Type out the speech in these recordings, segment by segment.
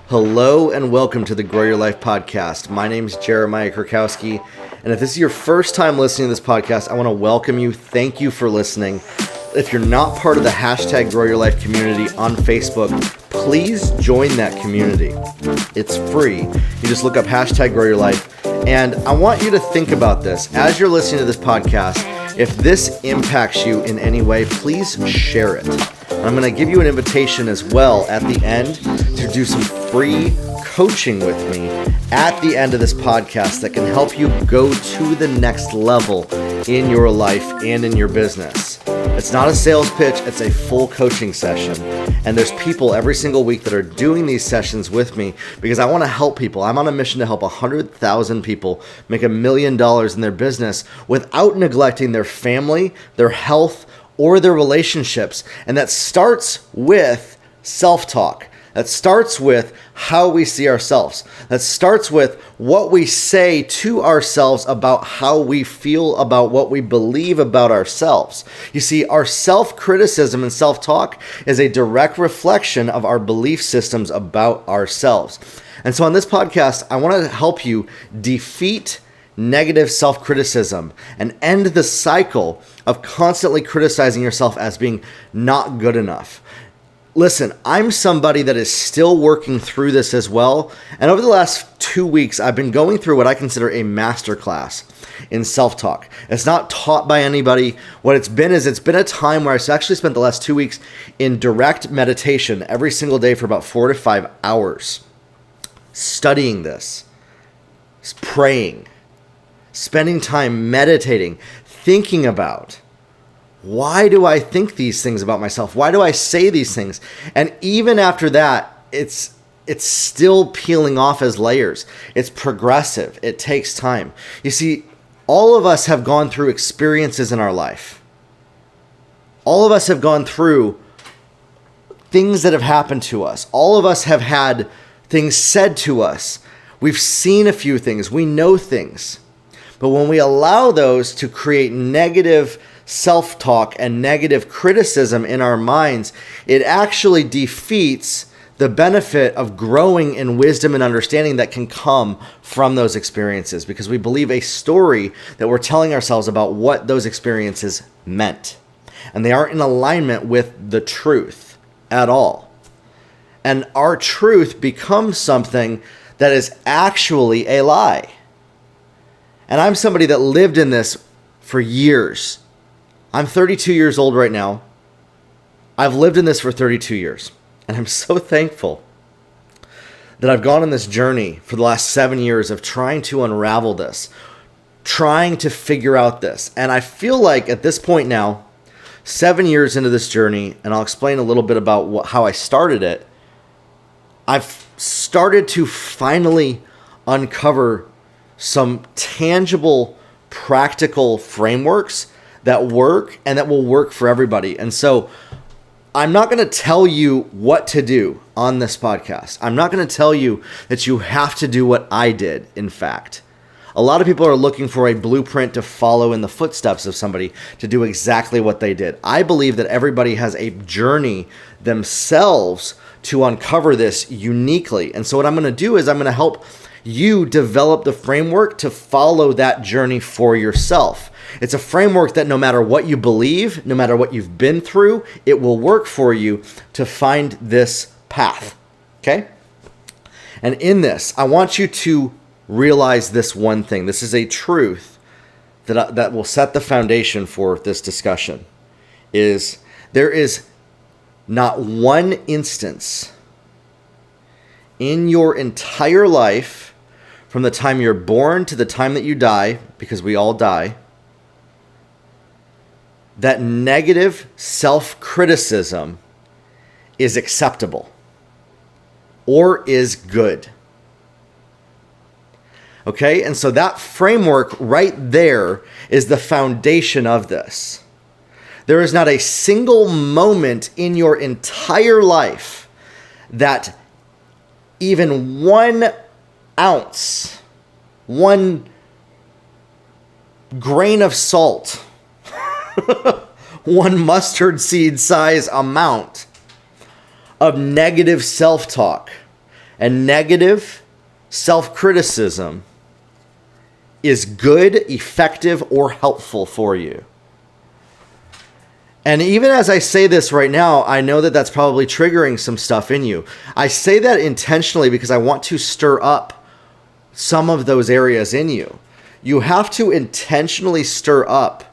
Hello and welcome to the Grow Your Life podcast. My name is Jeremiah Krakowski, and if this is your first time listening to this podcast, I want to welcome you. Thank you for listening. If you're not part of the hashtag Grow Your Life community on Facebook, please join that community. It's free. You just look up hashtag Grow Your Life, and I want you to think about this. As you're listening to this podcast, if this impacts you in any way, please share it. I'm going to give you an invitation as well at the end to do some free coaching with me at the end of this podcast that can help you go to the next level in your life and in your business. It's not a sales pitch, it's a full coaching session. And there's people every single week that are doing these sessions with me because I want to help people. I'm on a mission to help 100,000 people make $1 million in their business without neglecting their family, their health, or their relationships. And that starts with self-talk. That starts with how we see ourselves. That starts with what we say to ourselves about how we feel about what we believe about ourselves. You see, our self-criticism and self-talk is a direct reflection of our belief systems about ourselves. And so on this podcast, I want to help you defeat negative self-criticism and end the cycle of constantly criticizing yourself as being not good enough. Listen, I'm somebody that is still working through this as well. And over the last 2 weeks, I've been going through what I consider a masterclass in self-talk. It's not taught by anybody. What it's been is it's been a time where I've actually spent the last 2 weeks in direct meditation every single day for about 4 to 5 hours, studying this, praying, spending time meditating, thinking about, why do I think these things about myself? Why do I say these things? And even after that, it's still peeling off as layers. It's progressive. It takes time. You see, all of us have gone through experiences in our life. All of us have gone through things that have happened to us. All of us have had things said to us. We've seen a few things. We know things. But when we allow those to create negative self-talk and negative criticism in our minds, it actually defeats the benefit of growing in wisdom and understanding that can come from those experiences, because we believe a story that we're telling ourselves about what those experiences meant. And they aren't in alignment with the truth at all. And our truth becomes something that is actually a lie. And I'm somebody that lived in this for years. I'm 32 years old right now. I've lived in this for 32 years. And I'm so thankful that I've gone on this journey for the last 7 years of trying to unravel this, trying to figure out this. And I feel like at this point now, 7 years into this journey, and I'll explain a little bit about how I started it, I've started to finally uncover some tangible, practical frameworks that work and that will work for everybody. And so I'm not going to tell you what to do on this podcast. I'm not going to tell you that you have to do what I did. In fact, a lot of people are looking for a blueprint to follow in the footsteps of somebody to do exactly what they did. I believe that everybody has a journey themselves to uncover this uniquely. And so what I'm going to do is I'm going to help you develop the framework to follow that journey for yourself. It's a framework that no matter what you believe, no matter what you've been through, it will work for you to find this path. Okay? And in this, I want you to realize this one thing. This is a truth that will set the foundation for this discussion. Is there is not one instance in your entire life, from the time you're born to the time that you die, because we all die, that negative self-criticism is acceptable or is good. Okay? And so that framework right there is the foundation of this. There is not a single moment in your entire life that even 1 ounce, 1 grain of salt, 1 mustard seed size amount of negative self-talk And negative self-criticism is good, effective, or helpful for you. And even as I say this right now, I know that that's probably triggering some stuff in you. I say that intentionally because I want to stir up some of those areas in you. You have to intentionally stir up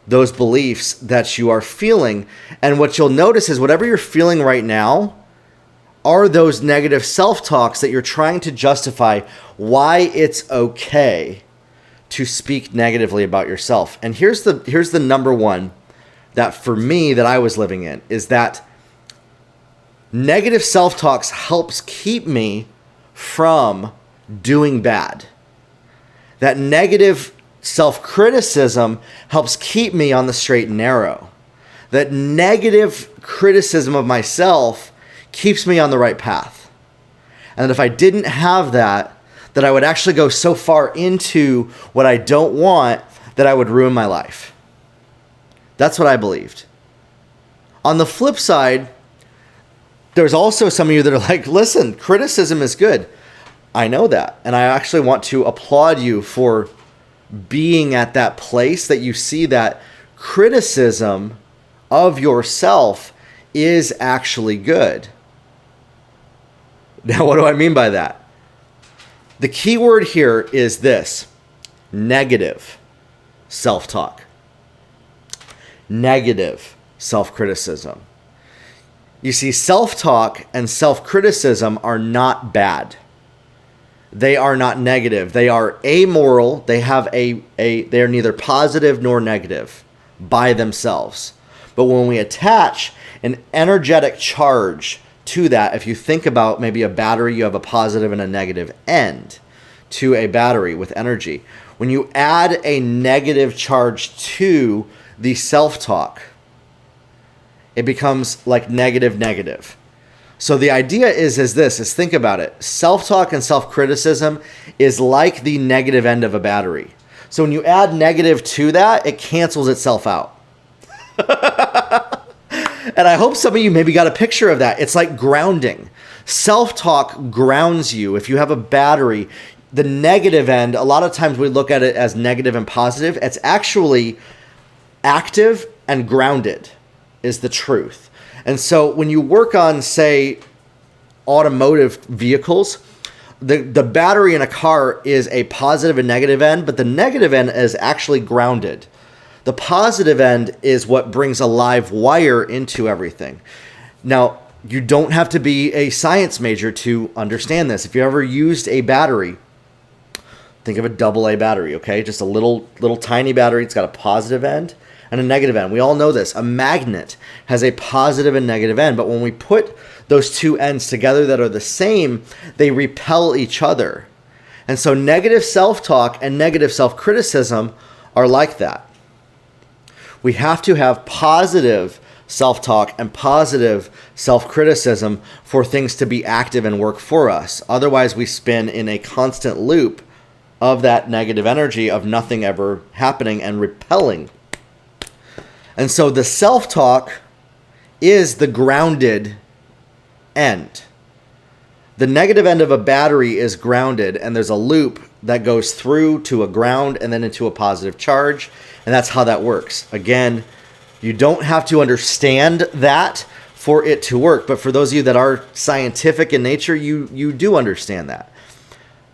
those beliefs that you are feeling. And what you'll notice is whatever you're feeling right now are those negative self-talks that you're trying to justify why it's okay to speak negatively about yourself. And here's the number one that for me that I was living in is that negative self-talks helps keep me from doing bad. That negative self-criticism helps keep me on the straight and narrow. That negative criticism of myself keeps me on the right path. And that if I didn't have that I would actually go so far into what I don't want that I would ruin my life. That's what I believed. On the flip side, there's also some of you that are like, listen, criticism is good. I know that. And I actually want to applaud you for being at that place that you see that criticism of yourself is actually good. Now, what do I mean by that? The key word here is this: negative self-talk. Negative self-criticism. You see, self-talk and self-criticism are not bad. They are not negative. They are amoral. They have they are neither positive nor negative by themselves. But when we attach an energetic charge to that, if you think about maybe a battery, you have a positive and a negative end to a battery with energy. When you add a negative charge to the self-talk, it becomes like negative. So the idea is think about it. Self-talk and self-criticism is like the negative end of a battery. So when you add negative to that, it cancels itself out. And I hope some of you maybe got a picture of that. It's like grounding. Self-talk grounds you. If you have a battery, the negative end, a lot of times we look at it as negative and positive. It's actually active and grounded is the truth. And so when you work on, say, automotive vehicles, the battery in a car is a positive and negative end, but the negative end is actually grounded. The positive end is what brings a live wire into everything. Now, you don't have to be a science major to understand this. If you ever used a battery, think of a AA battery, okay? Just a little tiny battery. It's got a positive end and a negative end. We all know this. A magnet has a positive and negative end, but when we put those two ends together that are the same, they repel each other. And so negative self-talk and negative self-criticism are like that. We have to have positive self-talk and positive self-criticism for things to be active and work for us. Otherwise, we spin in a constant loop of that negative energy of nothing ever happening and repelling. And so the self-talk is the grounded end. The negative end of a battery is grounded, and there's a loop that goes through to a ground and then into a positive charge, and that's how that works. Again, you don't have to understand that for it to work, but for those of you that are scientific in nature, you do understand that.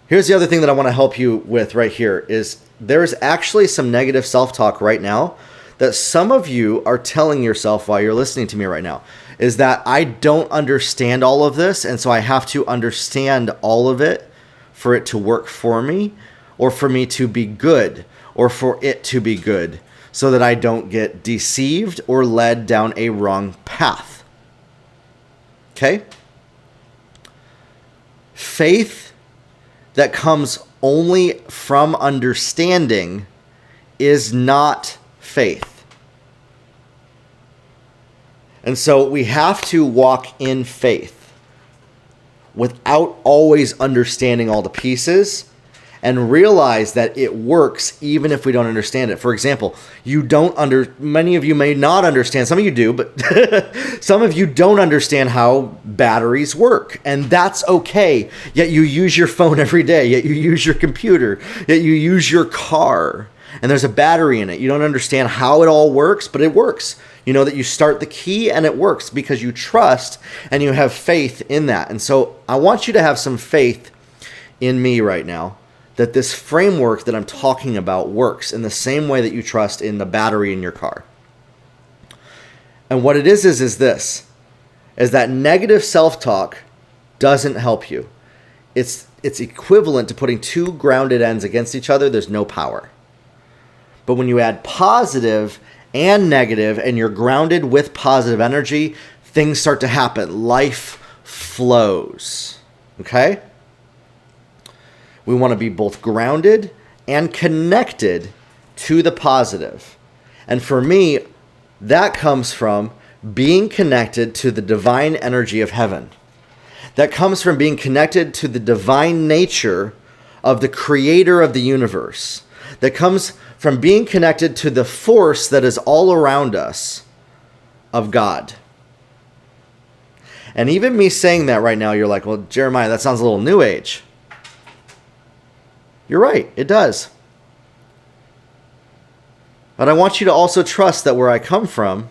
Here's the other thing that I want to help you with right here is there's actually some negative self-talk right now that some of you are telling yourself while you're listening to me right now, is that I don't understand all of this, and so I have to understand all of it for it to work for me, or for me to be good, or for it to be good, so that I don't get deceived or led down a wrong path. Okay? Faith that comes only from understanding is not faith. And so we have to walk in faith without always understanding all the pieces and realize that it works even if we don't understand it. For example, many of you may not understand, some of you do, but some of you don't understand how batteries work, and that's okay. Yet you use your phone every day, yet you use your computer, yet you use your car, and there's a battery in it. You don't understand how it all works, but it works. You know that you start the key and it works because you trust and you have faith in that. And so I want you to have some faith in me right now, that this framework that I'm talking about works in the same way that you trust in the battery in your car. And what it is this, is that negative self-talk doesn't help you. It's equivalent to putting two grounded ends against each other. There's no power. But when you add positive and negative and you're grounded with positive energy, things start to happen. Life flows. Okay? We want to be both grounded and connected to the positive. And for me, that comes from being connected to the divine energy of heaven. That comes from being connected to the divine nature of the creator of the universe. That comes from being connected to the force that is all around us of God. And even me saying that right now, you're like, well, Jeremiah, that sounds a little new age. You're right, it does. But I want you to also trust that where I come from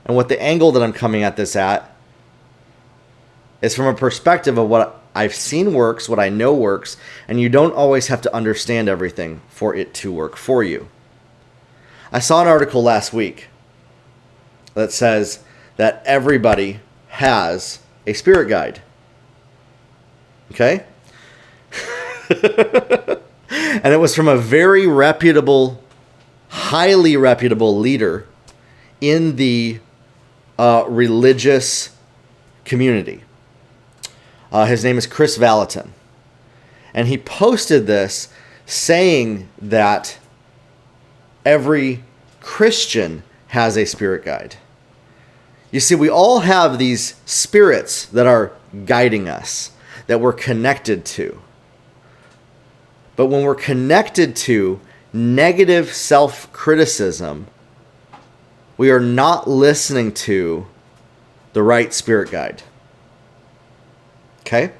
and what the angle that I'm coming at this at is from a perspective of what I've seen works, what I know works, and you don't always have to understand everything for it to work for you. I saw an article last week that says that everybody has a spirit guide. Okay? And it was from a very reputable, highly reputable leader in the religious community. His name is Chris Valentin. And he posted this saying that every Christian has a spirit guide. You see, we all have these spirits that are guiding us, that we're connected to. But when we're connected to negative self-criticism, we are not listening to the right spirit guide. Okay?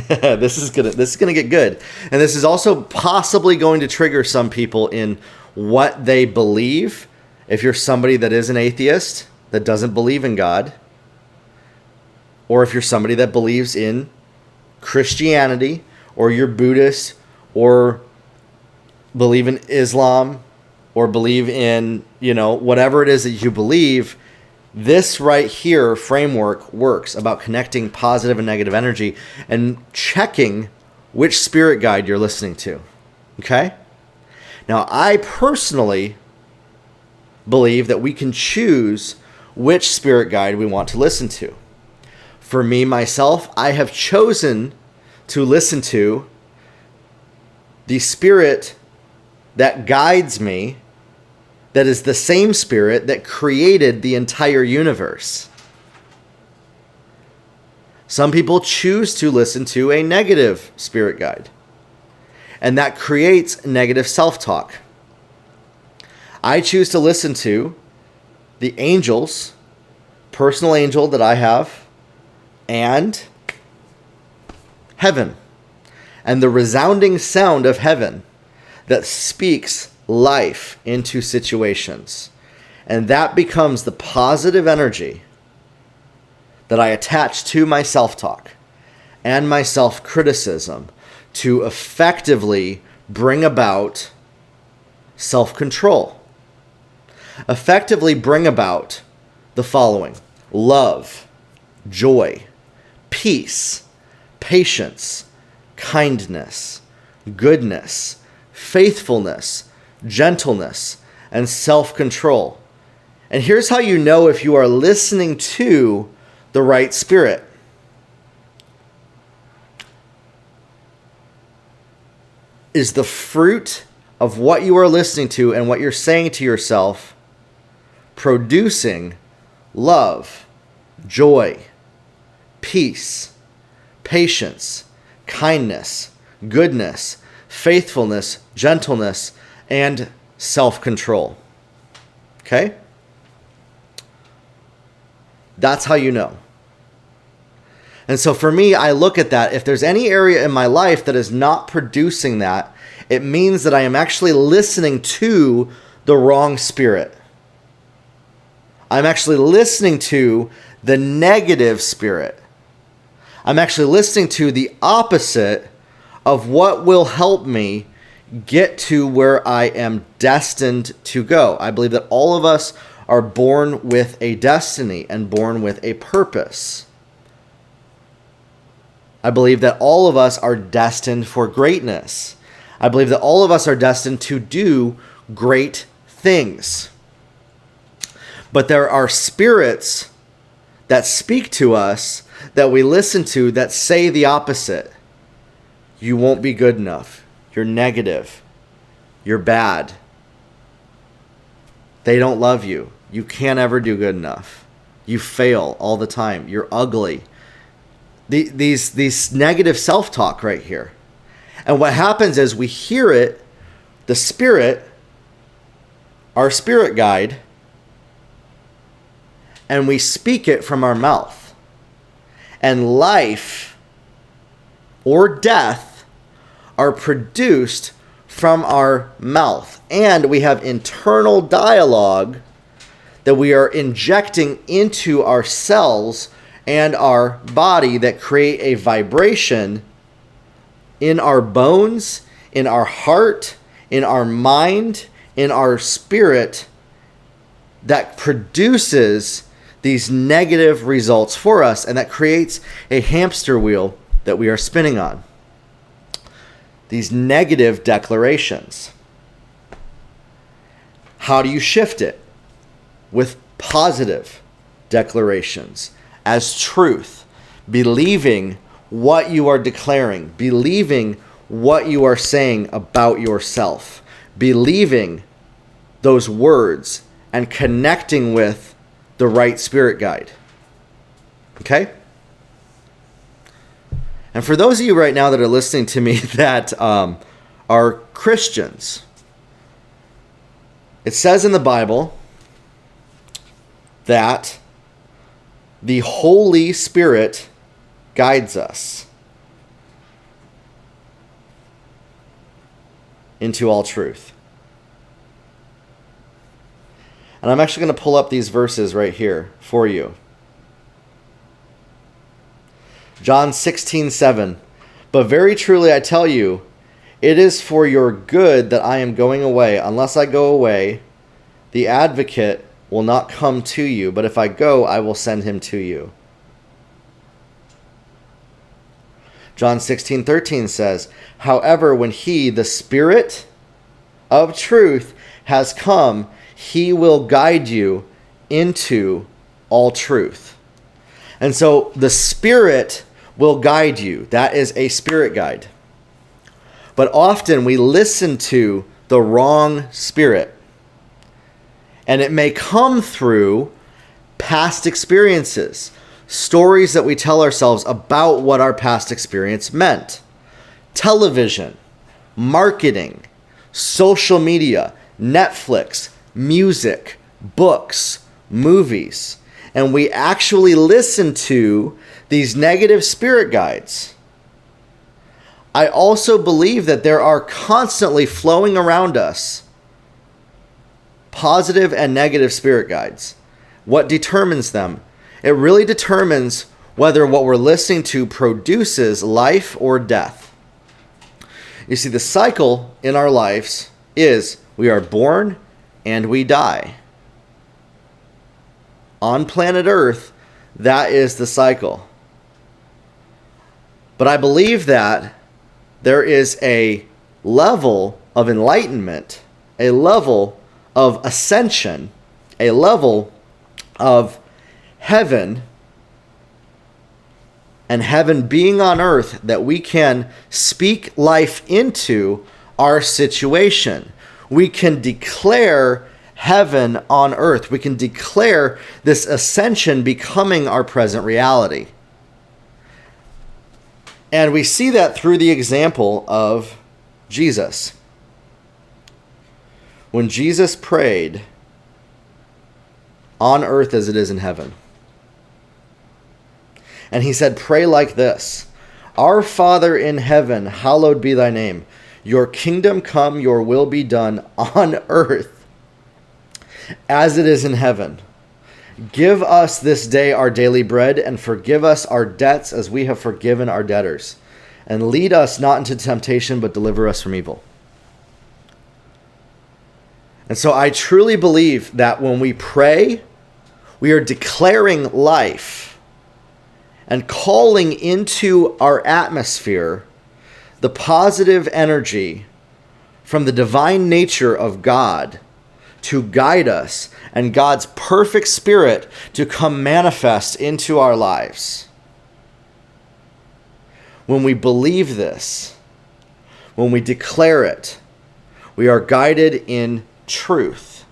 This is gonna get good. And this is also possibly going to trigger some people in what they believe. If you're somebody that is an atheist, that doesn't believe in God, or if you're somebody that believes in Christianity, or you're Buddhist, or believe in Islam, or believe in, whatever it is that you believe, this right here framework works about connecting positive and negative energy and checking which spirit guide you're listening to. Okay? Now, I personally believe that we can choose which spirit guide we want to listen to. For me, myself, I have chosen to listen to the spirit that guides me, that is the same spirit that created the entire universe. Some people choose to listen to a negative spirit guide, and that creates negative self-talk. I choose to listen to the angels, personal angel that I have, and heaven, and the resounding sound of heaven that speaks life into situations. And that becomes the positive energy that I attach to my self-talk and my self-criticism to effectively bring about self-control. Effectively bring about the following: love, joy, peace, patience, kindness, goodness, faithfulness, gentleness, and self-control. And here's how you know if you are listening to the right spirit. Is the fruit of what you are listening to and what you're saying to yourself producing love, joy, peace, patience, kindness, goodness, faithfulness, gentleness, and self-control. Okay? That's how you know. And so for me, I look at that. If there's any area in my life that is not producing that, it means that I am actually listening to the wrong spirit. I'm actually listening to the negative spirit. I'm actually listening to the opposite of what will help me get to where I am destined to go. I believe that all of us are born with a destiny and born with a purpose. I believe that all of us are destined for greatness. I believe that all of us are destined to do great things. But there are spirits that speak to us, that we listen to, that say the opposite. You won't be good enough. You're negative. You're bad. They don't love you. You can't ever do good enough. You fail all the time. You're ugly. These negative self-talk right here. And what happens is we hear it, the spirit, our spirit guide, and we speak it from our mouth. And life or death are produced from our mouth. And we have internal dialogue that we are injecting into our cells and our body that create a vibration in our bones, in our heart, in our mind, in our spirit that produces these negative results for us, and that creates a hamster wheel that we are spinning on. These negative declarations. How do you shift it? With positive declarations as truth, believing what you are declaring, believing what you are saying about yourself, believing those words and connecting with the right spirit guide. Okay? And for those of you right now that are listening to me that are Christians, it says in the Bible that the Holy Spirit guides us into all truth. And I'm actually going to pull up these verses right here for you. John 16:7. But very truly I tell you, it is for your good that I am going away. Unless I go away, the advocate will not come to you. But if I go, I will send him to you. John 16:13 says, however, when he, the Spirit of truth, has come, he will guide you into all truth. And so the Spirit will guide you. That is a spirit guide. But often we listen to the wrong spirit. And it may come through past experiences, stories that we tell ourselves about what our past experience meant. Television, marketing, social media, Netflix, music, books, movies. And we actually listen to these negative spirit guides. I also believe that there are constantly flowing around us positive and negative spirit guides. What determines them? It really determines whether what we're listening to produces life or death. You see, the cycle in our lives is we are born and we die. On planet Earth, that is the cycle. But I believe that there is a level of enlightenment, a level of ascension, a level of heaven, and heaven being on earth that we can speak life into our situation. We can declare heaven on earth. We can declare this ascension becoming our present reality. And we see that through the example of Jesus. When Jesus prayed on earth as it is in heaven, and he said, pray like this: Our Father in heaven, hallowed be thy name. Your kingdom come, your will be done on earth as it is in heaven. Give us this day our daily bread, and forgive us our debts as we have forgiven our debtors. And lead us not into temptation, but deliver us from evil. And so I truly believe that when we pray, we are declaring life and calling into our atmosphere the positive energy from the divine nature of God to guide us, and God's perfect spirit to come manifest into our lives. When we believe this, when we declare it, we are guided in truth.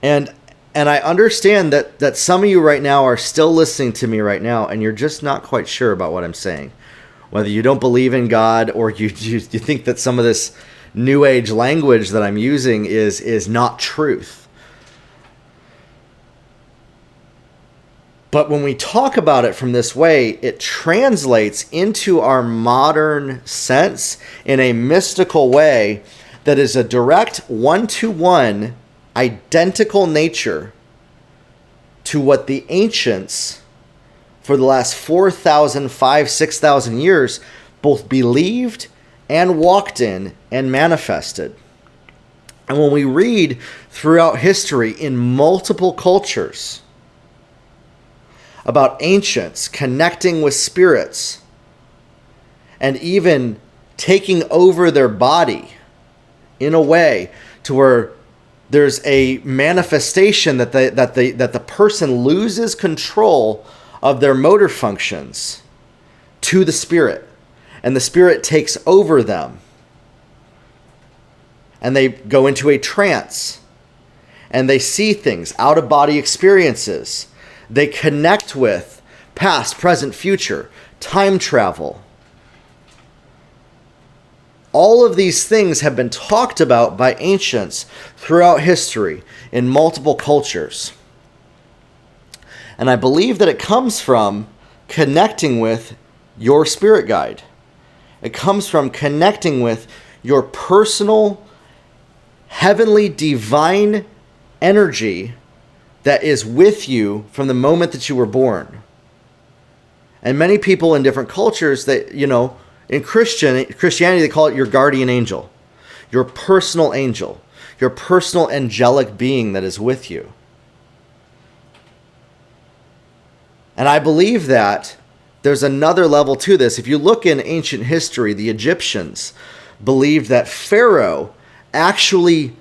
And I understand that some of you right now are still listening to me right now, and you're just not quite sure about what I'm saying. Whether you don't believe in God, or you think that some of this New Age language that I'm using is not truth. But when we talk about it from this way, it translates into our modern sense in a mystical way that is a direct one-to-one identical nature to what the ancients for the last 4,000, 5,000, 6,000 years both believed and walked in and manifested. And when we read throughout history in multiple cultures about ancients connecting with spirits and even taking over their body in a way to where there's a manifestation that the person loses control of their motor functions to the spirit, and the spirit takes over them, and they go into a trance, and they see things, out-of-body experiences. They connect with past, present, future, time travel. All of these things have been talked about by ancients throughout history in multiple cultures. And I believe that it comes from connecting with your spirit guide. It comes from connecting with your personal, heavenly, divine energy that is with you from the moment that you were born. And many people in different cultures that, in Christianity, they call it your guardian angel, your personal angel, your personal angelic being that is with you. And I believe that there's another level to this. If you look in ancient history, the Egyptians believed that Pharaoh, actually,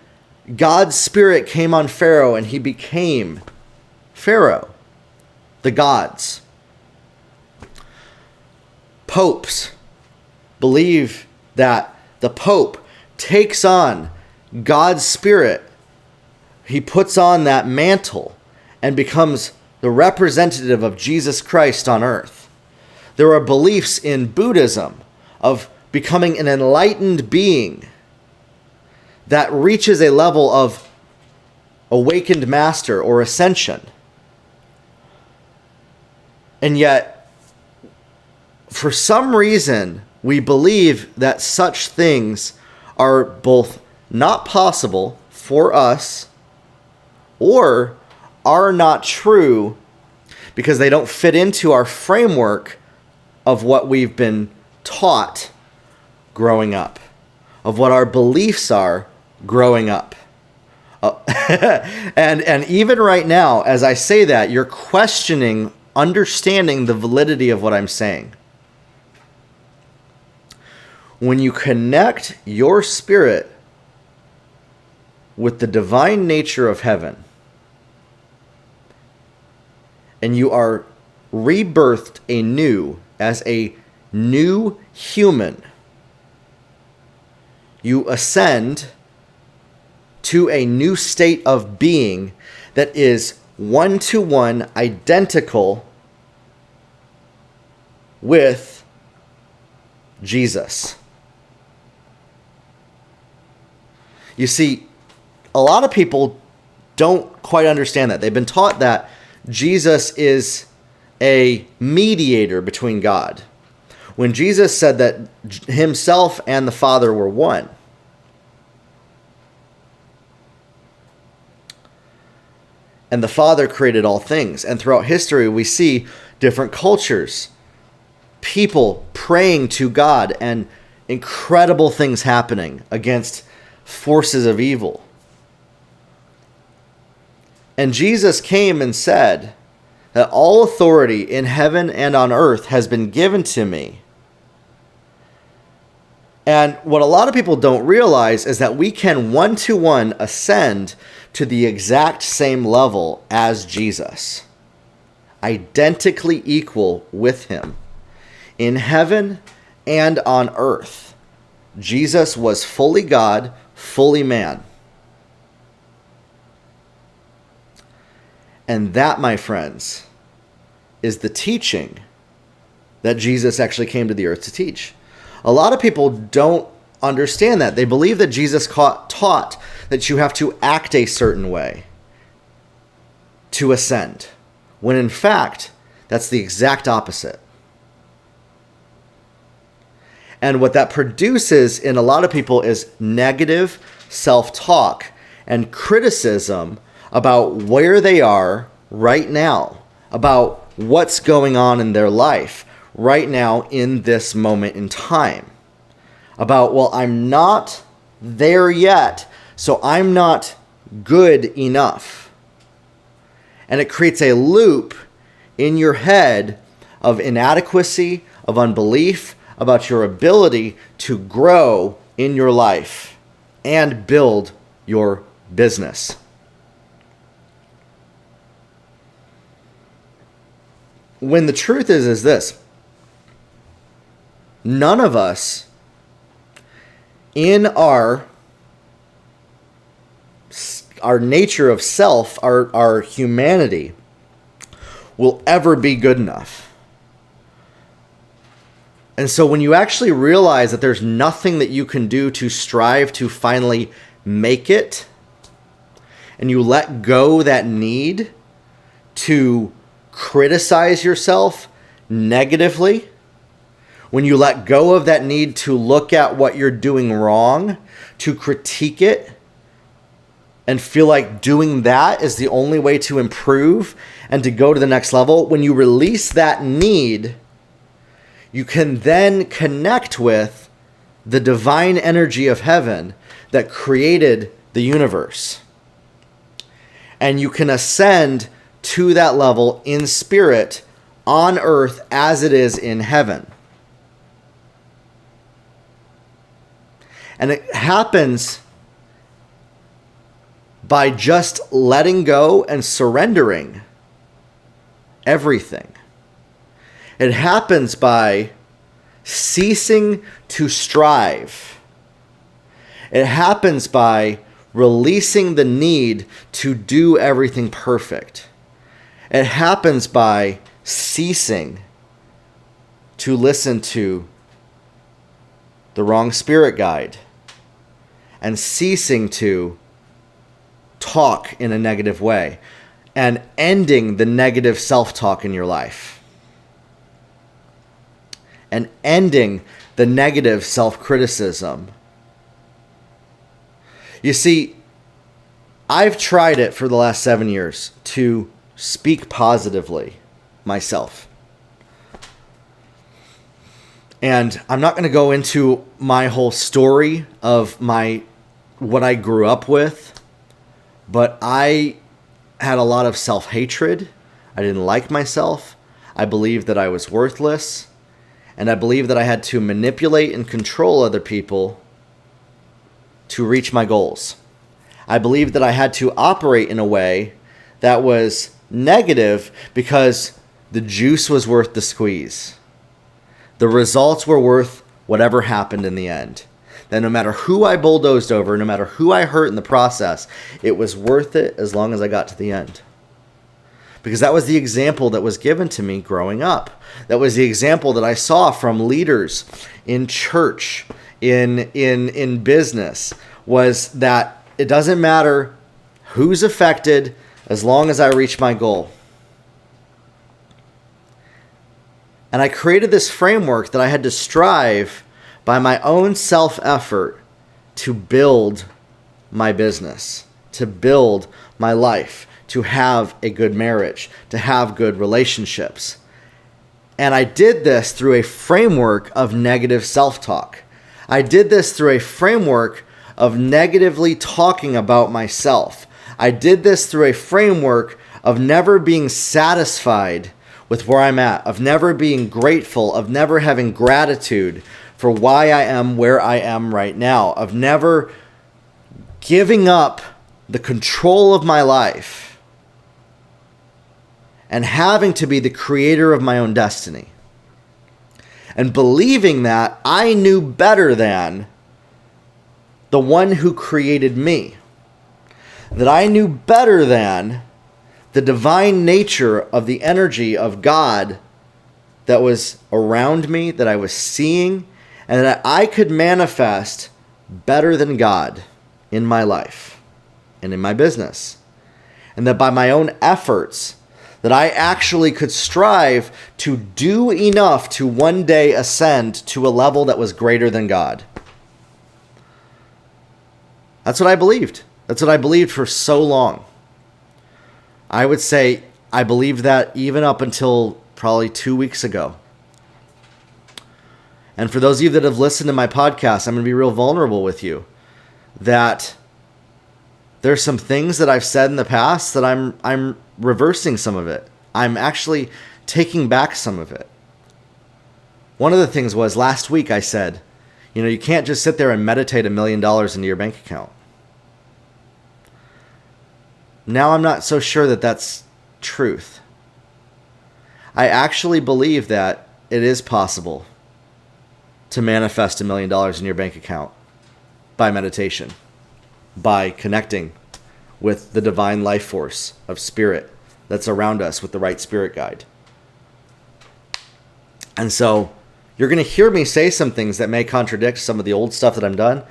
God's spirit came on Pharaoh and he became Pharaoh, the gods. Popes believe that the Pope takes on God's spirit. He puts on that mantle and becomes the representative of Jesus Christ on earth. There are beliefs in Buddhism of becoming an enlightened being that reaches a level of awakened master or ascension. And yet, for some reason, we believe that such things are both not possible for us or are not true because they don't fit into our framework of what we've been taught growing up, of what our beliefs are growing up. And even right now, as I say that, you're questioning, understanding the validity of what I'm saying. When you connect your spirit with the divine nature of heaven, and you are rebirthed anew as a new human, you ascend to a new state of being that is one-to-one identical with Jesus. You see, a lot of people don't quite understand that. They've been taught that Jesus is a mediator between God, when Jesus said that himself and the Father were one. And the Father created all things. And throughout history, we see different cultures, people praying to God, and incredible things happening against forces of evil. And Jesus came and said that all authority in heaven and on earth has been given to me. And what a lot of people don't realize is that we can one-to-one ascend to the exact same level as Jesus, identically equal with him in heaven and on earth. Jesus was fully God, fully man. And that, my friends, is the teaching that Jesus actually came to the earth to teach. A lot of people don't understand that. They believe that Jesus taught that you have to act a certain way to ascend, when in fact, that's the exact opposite. And what that produces in a lot of people is negative self-talk and criticism about where they are right now, about what's going on in their life right now in this moment in time. About, well, I'm not there yet, so I'm not good enough. And it creates a loop in your head of inadequacy, of unbelief about your ability to grow in your life and build your business. When the truth is this: none of us in our nature of self, our humanity, will ever be good enough. And so when you actually realize that there's nothing that you can do to strive to finally make it, and you let go that need to criticize yourself negatively, when you let go of that need to look at what you're doing wrong, to critique it, and feel like doing that is the only way to improve and to go to the next level, when you release that need, you can then connect with the divine energy of heaven that created the universe. And you can ascend to that level in spirit on earth as it is in heaven. And it happens by just letting go and surrendering everything. It happens by ceasing to strive. It happens by releasing the need to do everything perfect. It happens by ceasing to listen to the wrong spirit guide and ceasing to talk in a negative way and ending the negative self-talk in your life and ending the negative self-criticism. You see, I've tried it for the last 7 years to speak positively myself. And I'm not going to go into my whole story of what I grew up with, but I had a lot of self-hatred. I didn't like myself. I believed that I was worthless. And I believed that I had to manipulate and control other people to reach my goals. I believed that I had to operate in a way that was negative because the juice was worth the squeeze. The results were worth whatever happened in the end. That no matter who I bulldozed over, no matter who I hurt in the process, it was worth it as long as I got to the end. because that was the example that was given to me growing up. That was the example that I saw from leaders in church, in business, was that it doesn't matter who's affected as long as I reach my goal. And I created this framework that I had to strive by my own self-effort to build my business, to build my life, to have a good marriage, to have good relationships. And I did this through a framework of negative self-talk. I did this through a framework of negatively talking about myself. I did this through a framework of never being satisfied with where I'm at, of never being grateful, of never having gratitude for why I am where I am right now, of never giving up the control of my life and having to be the creator of my own destiny. And believing that I knew better than the one who created me. That I knew better than the divine nature of the energy of God that was around me, that I was seeing, and that I could manifest better than God in my life and in my business. And that by my own efforts, that I actually could strive to do enough to one day ascend to a level that was greater than God. That's what I believed. That's what I believed for so long. I would say I believed that even up until probably 2 weeks ago. And for those of you that have listened to my podcast, I'm going to be real vulnerable with you. That there's some things that I've said in the past that I'm reversing some of it. I'm actually taking back some of it. One of the things was last week I said, you can't just sit there and meditate $1 million into your bank account. Now I'm not so sure that that's truth. I actually believe that it is possible to manifest $1 million in your bank account by meditation, by connecting with the divine life force of spirit that's around us with the right spirit guide. And so you're going to hear me say some things that may contradict some of the old stuff that I've done.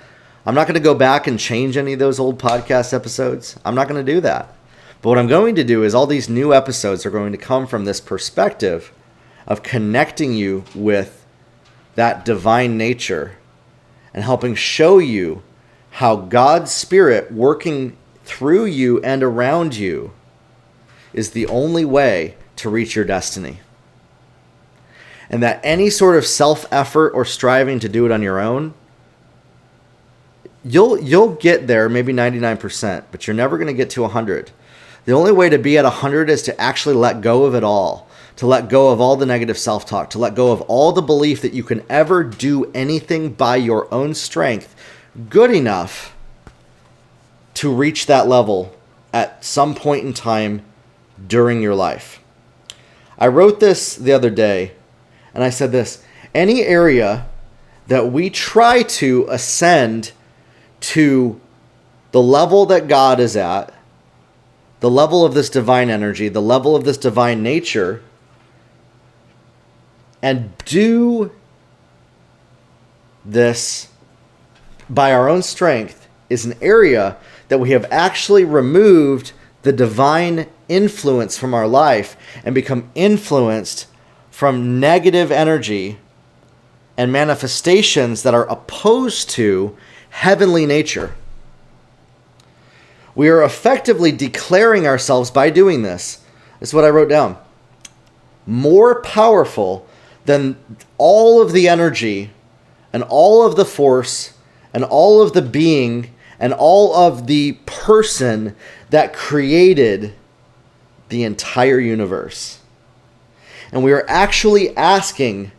I'm not going to go back and change any of those old podcast episodes. I'm not going to do that. But what I'm going to do is all these new episodes are going to come from this perspective of connecting you with that divine nature and helping show you how God's Spirit working through you and around you is the only way to reach your destiny. And that any sort of self-effort or striving to do it on your own, you'll get there, maybe 99%, but you're never going to get to 100. The only way to be at 100 is to actually let go of it all, to let go of all the negative self-talk, to let go of all the belief that you can ever do anything by your own strength good enough to reach that level at some point in time during your life. I wrote this the other day, and I said this: any area that we try to ascend to the level that God is at, the level of this divine energy, the level of this divine nature, and do this by our own strength, is an area that we have actually removed the divine influence from our life and become influenced from negative energy and manifestations that are opposed to heavenly nature. We are effectively declaring ourselves by doing this. This is what I wrote down. More powerful than all of the energy and all of the force and all of the being and all of the person that created the entire universe. And we are actually asking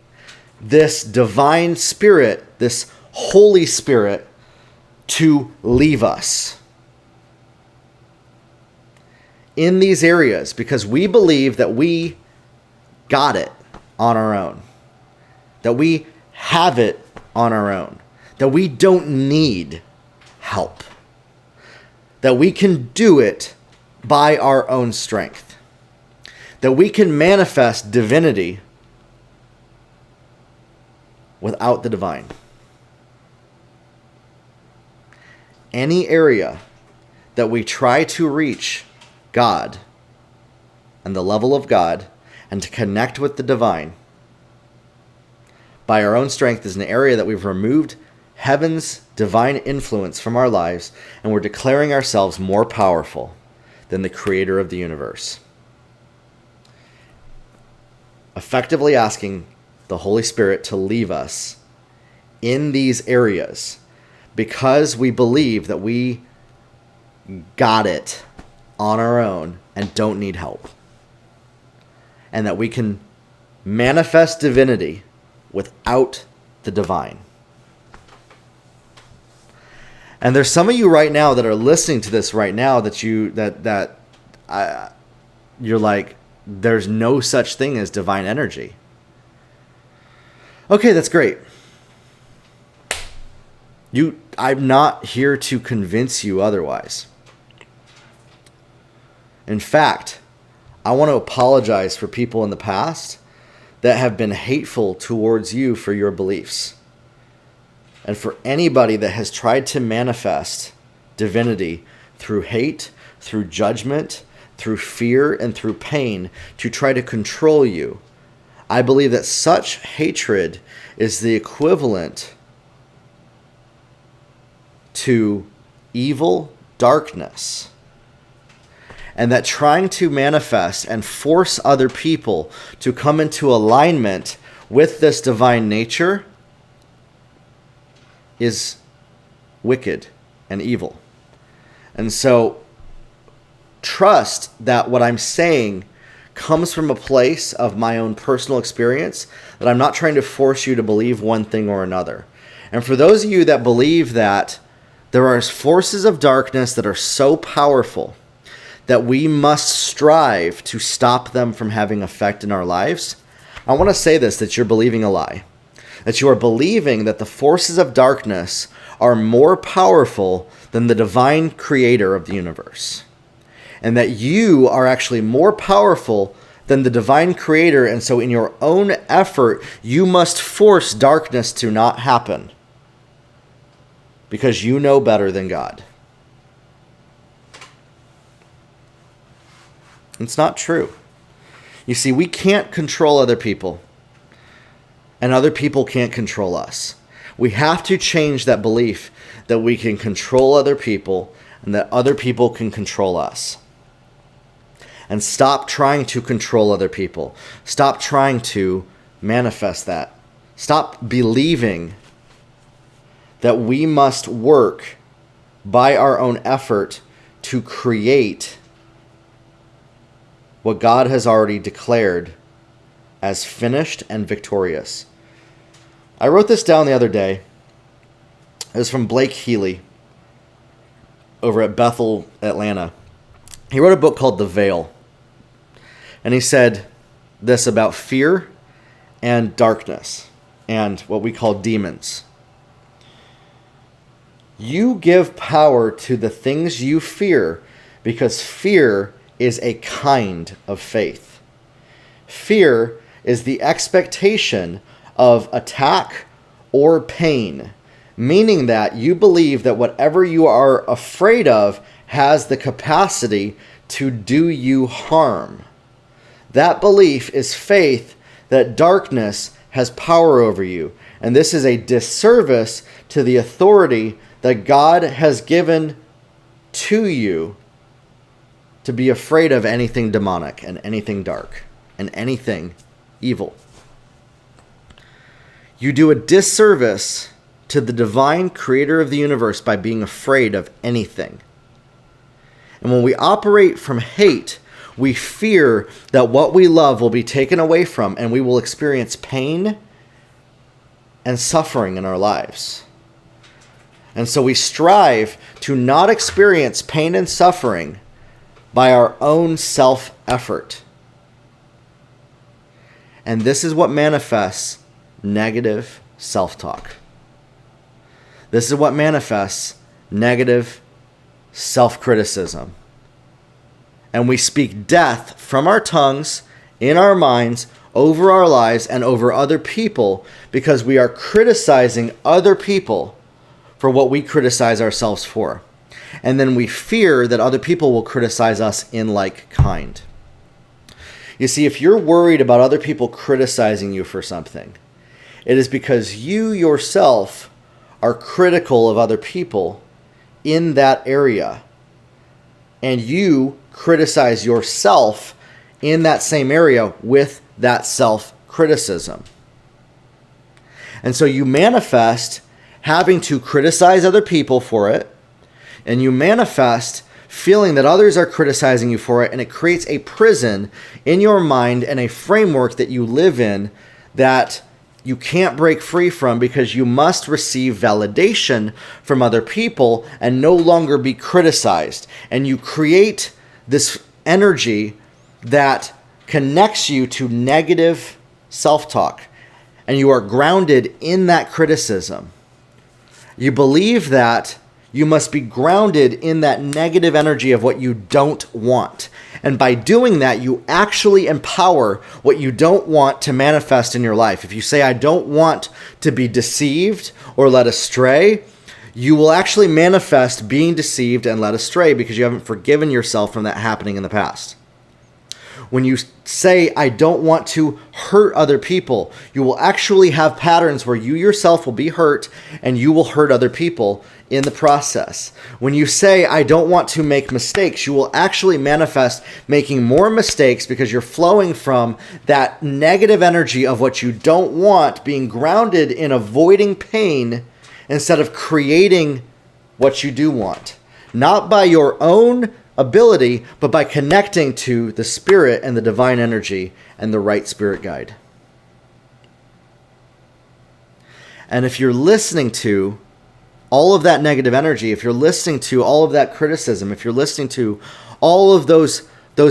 this divine spirit, this Holy Spirit, to leave us in these areas because we believe that we got it on our own, that we have it on our own, that we don't need help, that we can do it by our own strength. that we can manifest divinity without the divine. Any area that we try to reach God and the level of God and to connect with the divine by our own strength is an area that we've removed heaven's divine influence from our lives, and we're declaring ourselves more powerful than the creator of the universe. Effectively asking the Holy Spirit to leave us in these areas because we believe that we got it on our own and don't need help. And that we can manifest divinity without the divine. And there's some of you right now that are listening to this right now you're like, there's no such thing as divine energy. Okay, that's great. I'm not here to convince you otherwise. In fact, I want to apologize for people in the past that have been hateful towards you for your beliefs. And for anybody that has tried to manifest divinity through hate, through judgment, through fear, and through pain to try to control you, I believe that such hatred is the equivalent to evil darkness. And that trying to manifest and force other people to come into alignment with this divine nature is wicked and evil. And so trust that what I'm saying comes from a place of my own personal experience, that I'm not trying to force you to believe one thing or another. And for those of you that believe that there are forces of darkness that are so powerful that we must strive to stop them from having effect in our lives, I want to say this, that you're believing a lie. That you are believing that the forces of darkness are more powerful than the divine creator of the universe. And that you are actually more powerful than the divine creator, and so in your own effort, you must force darkness to not happen. Because you know better than God. It's not true. You see, we can't control other people. And other people can't control us. We have to change that belief that we can control other people and that other people can control us. And stop trying to control other people. Stop trying to manifest that. Stop believing that we must work by our own effort to create what God has already declared as finished and victorious. I wrote this down the other day. It was from Blake Healy over at Bethel, Atlanta. He wrote a book called The Veil. And he said this about fear and darkness and what we call demons. You give power to the things you fear because fear is a kind of faith. Fear is the expectation of attack or pain, meaning that you believe that whatever you are afraid of has the capacity to do you harm. That belief is faith that darkness has power over you, and this is a disservice to the authority that God has given to you to be afraid of anything demonic and anything dark and anything evil. You do a disservice to the divine creator of the universe by being afraid of anything. And when we operate from hate, we fear that what we love will be taken away from, and we will experience pain and suffering in our lives. And so we strive to not experience pain and suffering by our own self-effort. And this is what manifests negative self-talk. This is what manifests negative self-criticism. And we speak death from our tongues in our minds, over our lives, and over other people because we are criticizing other people for what we criticize ourselves for. And then we fear that other people will criticize us in like kind. You see, if you're worried about other people criticizing you for something, it is because you yourself are critical of other people in that area. And you criticize yourself in that same area with that self-criticism. And so you manifest having to criticize other people for it, and you manifest feeling that others are criticizing you for it, and it creates a prison in your mind and a framework that you live in that you can't break free from because you must receive validation from other people and no longer be criticized. And you create this energy that connects you to negative self-talk, and you are grounded in that criticism. You believe that you must be grounded in that negative energy of what you don't want. And by doing that, you actually empower what you don't want to manifest in your life. If you say, I don't want to be deceived or led astray, you will actually manifest being deceived and led astray because you haven't forgiven yourself from that happening in the past. When you say, I don't want to hurt other people, you will actually have patterns where you yourself will be hurt and you will hurt other people in the process. When you say, I don't want to make mistakes, you will actually manifest making more mistakes because you're flowing from that negative energy of what you don't want, being grounded in avoiding pain instead of creating what you do want. Not by your own ability, but by connecting to the spirit and the divine energy and the right spirit guide. And if you're listening to all of that negative energy, if you're listening to all of that criticism, if you're listening to all of those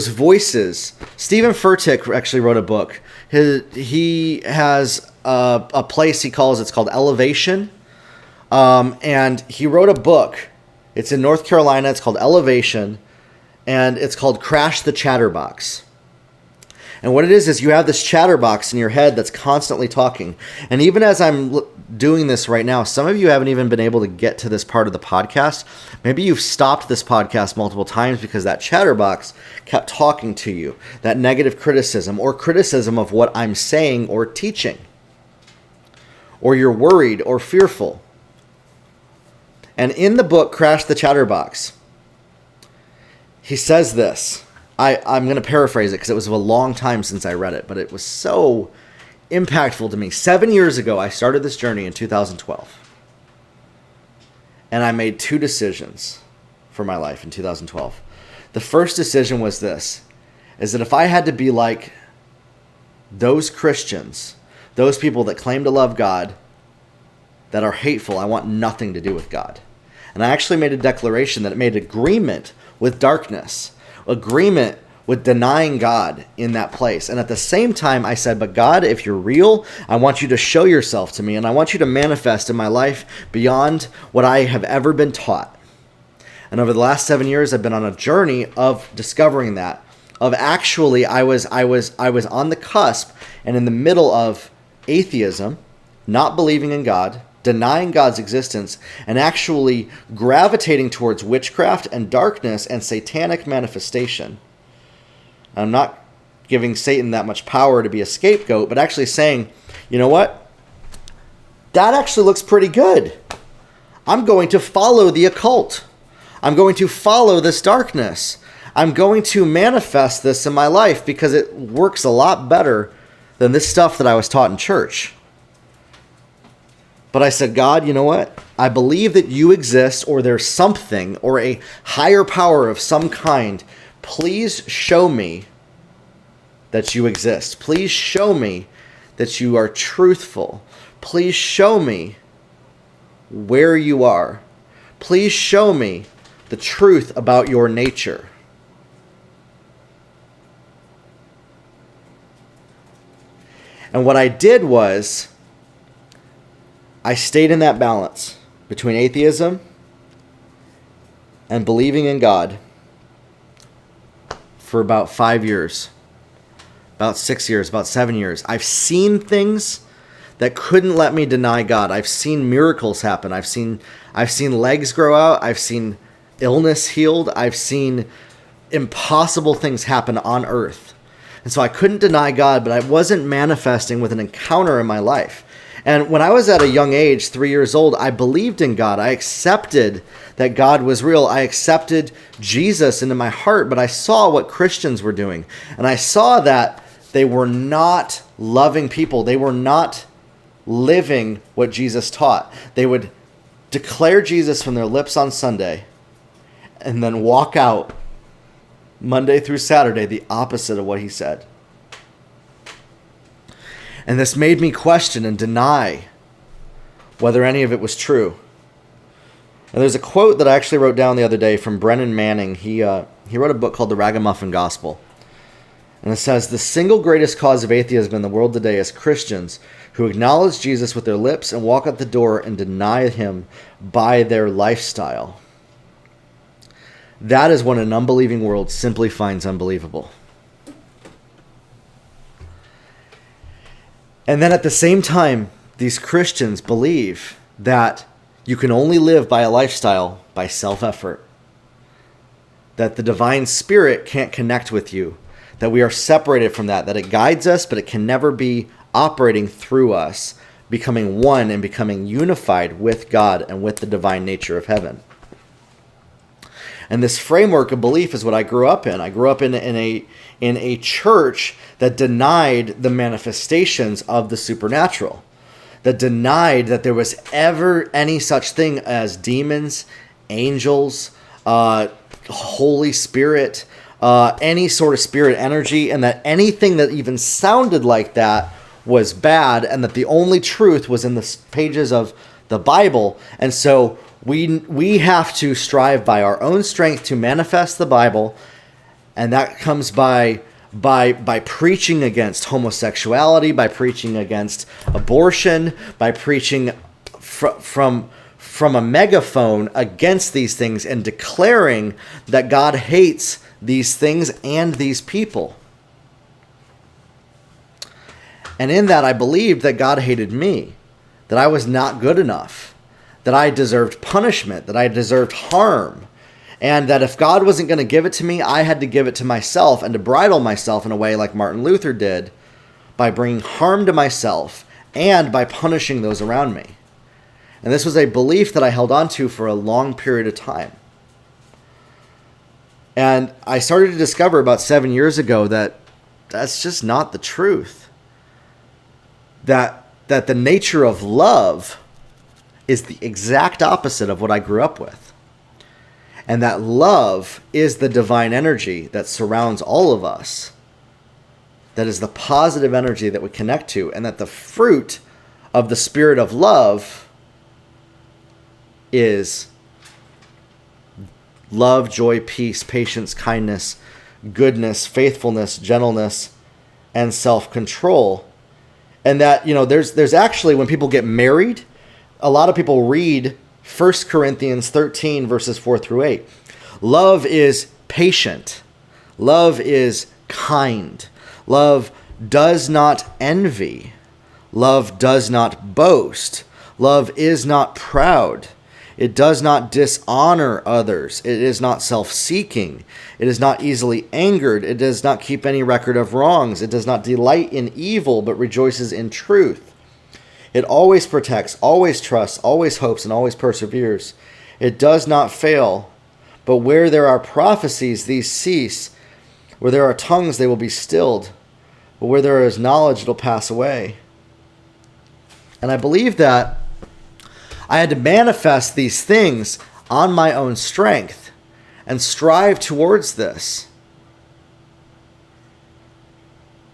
voices, Stephen Furtick actually wrote a book. He has a place he calls, it's called Elevation. And he wrote a book. It's in North Carolina. It's called Elevation. And it's called Crash the Chatterbox. And what it is you have this chatterbox in your head that's constantly talking. And even as I'm doing this right now, some of you haven't even been able to get to this part of the podcast. Maybe you've stopped this podcast multiple times because that chatterbox kept talking to you. That negative criticism or criticism of what I'm saying or teaching. Or you're worried or fearful. And in the book, Crash the Chatterbox, he says this. I'm going to paraphrase it because it was a long time since I read it, but it was so impactful to me. 7 years ago, I started this journey in 2012. And I made two decisions for my life in 2012. The first decision was this, is that if I had to be like those Christians, those people that claim to love God, that are hateful, I want nothing to do with God. And I actually made a declaration that it made agreement with darkness, agreement with denying God in that place. And at the same time, I said, but God, if you're real, I want you to show yourself to me, and I want you to manifest in my life beyond what I have ever been taught. And over the last 7 years, I've been on a journey of discovering that, of actually, I was on the cusp and in the middle of atheism, not believing in God, denying God's existence, and actually gravitating towards witchcraft and darkness and satanic manifestation. I'm not giving Satan that much power to be a scapegoat, but actually saying, you know what? That actually looks pretty good. I'm going to follow the occult. I'm going to follow this darkness. I'm going to manifest this in my life because it works a lot better than this stuff that I was taught in church. But I said, God, you know what? I believe that you exist, or there's something, or a higher power of some kind. Please show me that you exist. Please show me that you are truthful. Please show me where you are. Please show me the truth about your nature. And what I did was, I stayed in that balance between atheism and believing in God for about 5 years. about 6 years, about 7 years, I've seen things that couldn't let me deny God. I've seen miracles happen. I've seen legs grow out. I've seen illness healed. I've seen impossible things happen on earth. And so I couldn't deny God, but I wasn't manifesting with an encounter in my life. And when I was at a young age, 3 years old, I believed in God. I accepted that God was real. I accepted Jesus into my heart, but I saw what Christians were doing. And I saw that they were not loving people. They were not living what Jesus taught. They would declare Jesus from their lips on Sunday and then walk out Monday through Saturday the opposite of what he said. And this made me question and deny whether any of it was true. And there's a quote that I actually wrote down the other day from Brennan Manning. He wrote a book called The Ragamuffin Gospel. And it says, "The single greatest cause of atheism in the world today is Christians who acknowledge Jesus with their lips and walk out the door and deny him by their lifestyle. That is what an unbelieving world simply finds unbelievable." And then at the same time, these Christians believe that you can only live by a lifestyle by self-effort, that the divine spirit can't connect with you, that we are separated from that it guides us, but it can never be operating through us, becoming one and becoming unified with God and with the divine nature of heaven. And this framework of belief is what I grew up in. I grew up in a church that denied the manifestations of the supernatural, that denied that there was ever any such thing as demons, angels, Holy Spirit, any sort of spirit energy, and that anything that even sounded like that was bad, and that the only truth was in the pages of the Bible. And so we have to strive by our own strength to manifest the Bible, and that comes by preaching against homosexuality, by preaching against abortion, by preaching from a megaphone against these things and declaring that God hates these things and these people. And in that, I believed that God hated me, that I was not good enough, that I deserved punishment, that I deserved harm, and that if God wasn't going to give it to me, I had to give it to myself and to bridle myself in a way like Martin Luther did, by bringing harm to myself and by punishing those around me. And this was a belief that I held on to for a long period of time. And I started to discover about 7 years ago that that's just not the truth. That the nature of love is the exact opposite of what I grew up with. And that love is the divine energy that surrounds all of us. That is the positive energy that we connect to. And that the fruit of the spirit of love is love, joy, peace, patience, kindness, goodness, faithfulness, gentleness, and self-control. And that, there's actually, when people get married, a lot of people read 1 Corinthians 13, verses 4 through 8. Love is patient. Love is kind. Love does not envy. Love does not boast. Love is not proud. It does not dishonor others. It is not self-seeking. It is not easily angered. It does not keep any record of wrongs. It does not delight in evil, but rejoices in truth. It always protects, always trusts, always hopes, and always perseveres. It does not fail. But where there are prophecies, these cease. Where there are tongues, they will be stilled. But where there is knowledge, it'll pass away. And I believe that I had to manifest these things on my own strength and strive towards this.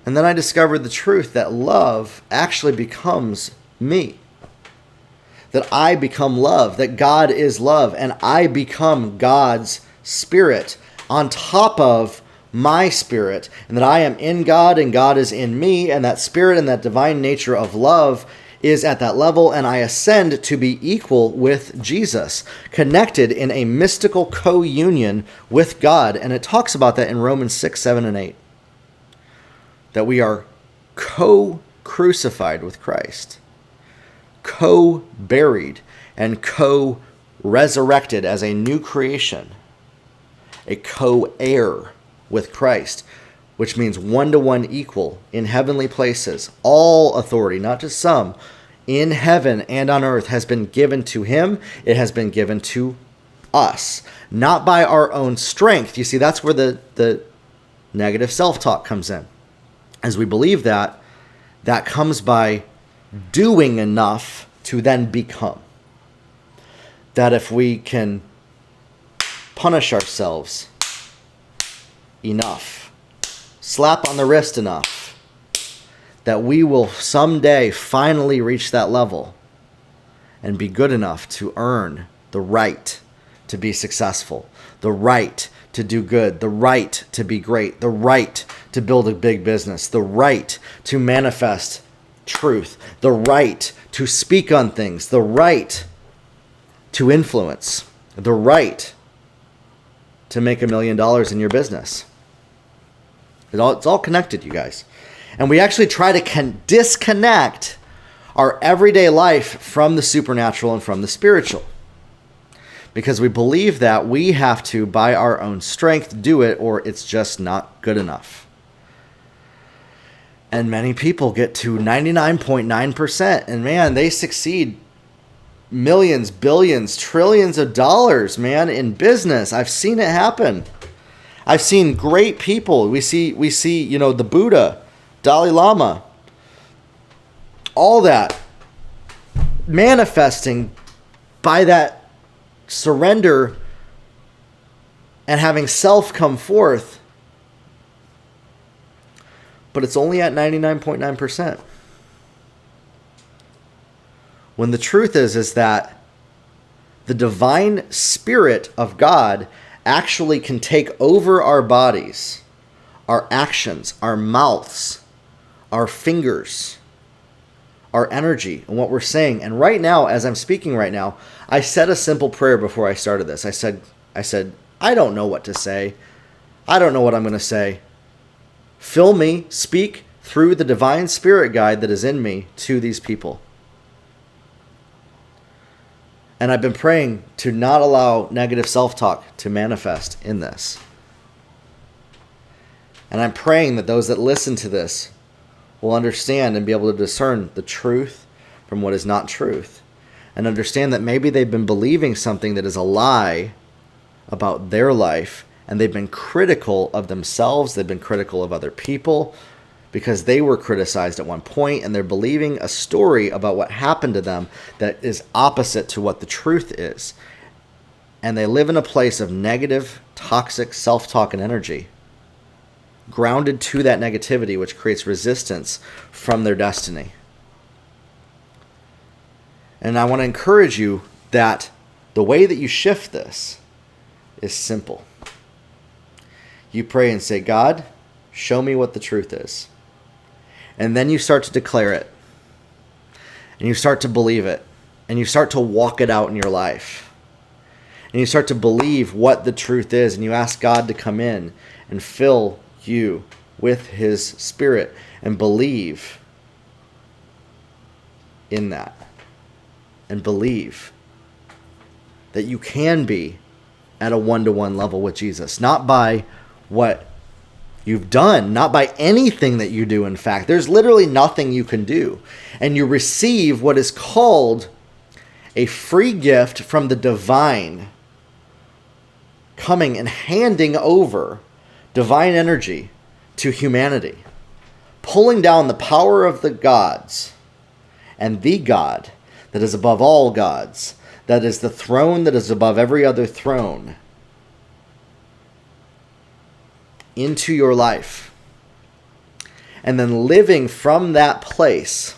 And then I discovered the truth that love actually becomes me. That I become love, that God is love, and I become God's spirit on top of my spirit, and that I am in God and God is in me, and that spirit and that divine nature of love is at that level, and I ascend to be equal with Jesus, connected in a mystical co-union with God. And it talks about that in Romans 6, 7, and 8. that we are co-crucified with Christ, co-buried, and co-resurrected as a new creation, a co-heir with Christ, which means one-to-one equal in heavenly places. All authority, not just some, in heaven and on earth has been given to him. It has been given to us, not by our own strength. You see, that's where the negative self-talk comes in. As we believe that comes by doing enough to then become. That if we can punish ourselves enough, slap on the wrist enough, that we will someday finally reach that level and be good enough to earn the right to be successful, the right to do good, the right to be great, the right to build a big business, the right to manifest truth, the right to speak on things, the right to influence, the right to make $1 million in your business. It's all connected, you guys. And we actually try to disconnect our everyday life from the supernatural and from the spiritual, because we believe that we have to, by our own strength, do it, or it's just not good enough. And many people get to 99.9%, and man, they succeed millions, billions, trillions of dollars, man, in business. I've seen it happen. I've seen great people. We see, the Buddha, Dalai Lama, all that manifesting by that surrender and having self come forth. But it's only at 99.9%. When the truth is that the divine spirit of God actually can take over our bodies, our actions, our mouths, our fingers, our energy, and what we're saying. And right now, as I'm speaking right now, I said a simple prayer before I started this. I said, I don't know what to say. I don't know what I'm going to say. Fill me, speak through the divine spirit guide that is in me to these people. And I've been praying to not allow negative self-talk to manifest in this. And I'm praying that those that listen to this will understand and be able to discern the truth from what is not truth. And understand that maybe they've been believing something that is a lie about their life, and they've been critical of themselves, they've been critical of other people, because they were criticized at one point, and they're believing a story about what happened to them that is opposite to what the truth is. And they live in a place of negative, toxic self-talk and energy, grounded to that negativity, which creates resistance from their destiny. And I want to encourage you that the way that you shift this is simple. You pray and say, God, show me what the truth is. And then you start to declare it. And you start to believe it. And you start to walk it out in your life. And you start to believe what the truth is. And you ask God to come in and fill you with his spirit. And believe in that. And believe that you can be at a one-to-one level with Jesus. Not by what you've done, not by anything that you do. In fact, there's literally nothing you can do. And you receive what is called a free gift from the divine, coming and handing over divine energy to humanity, pulling down the power of the gods and the God that is above all gods, that is the throne that is above every other throne, into your life. And then living from that place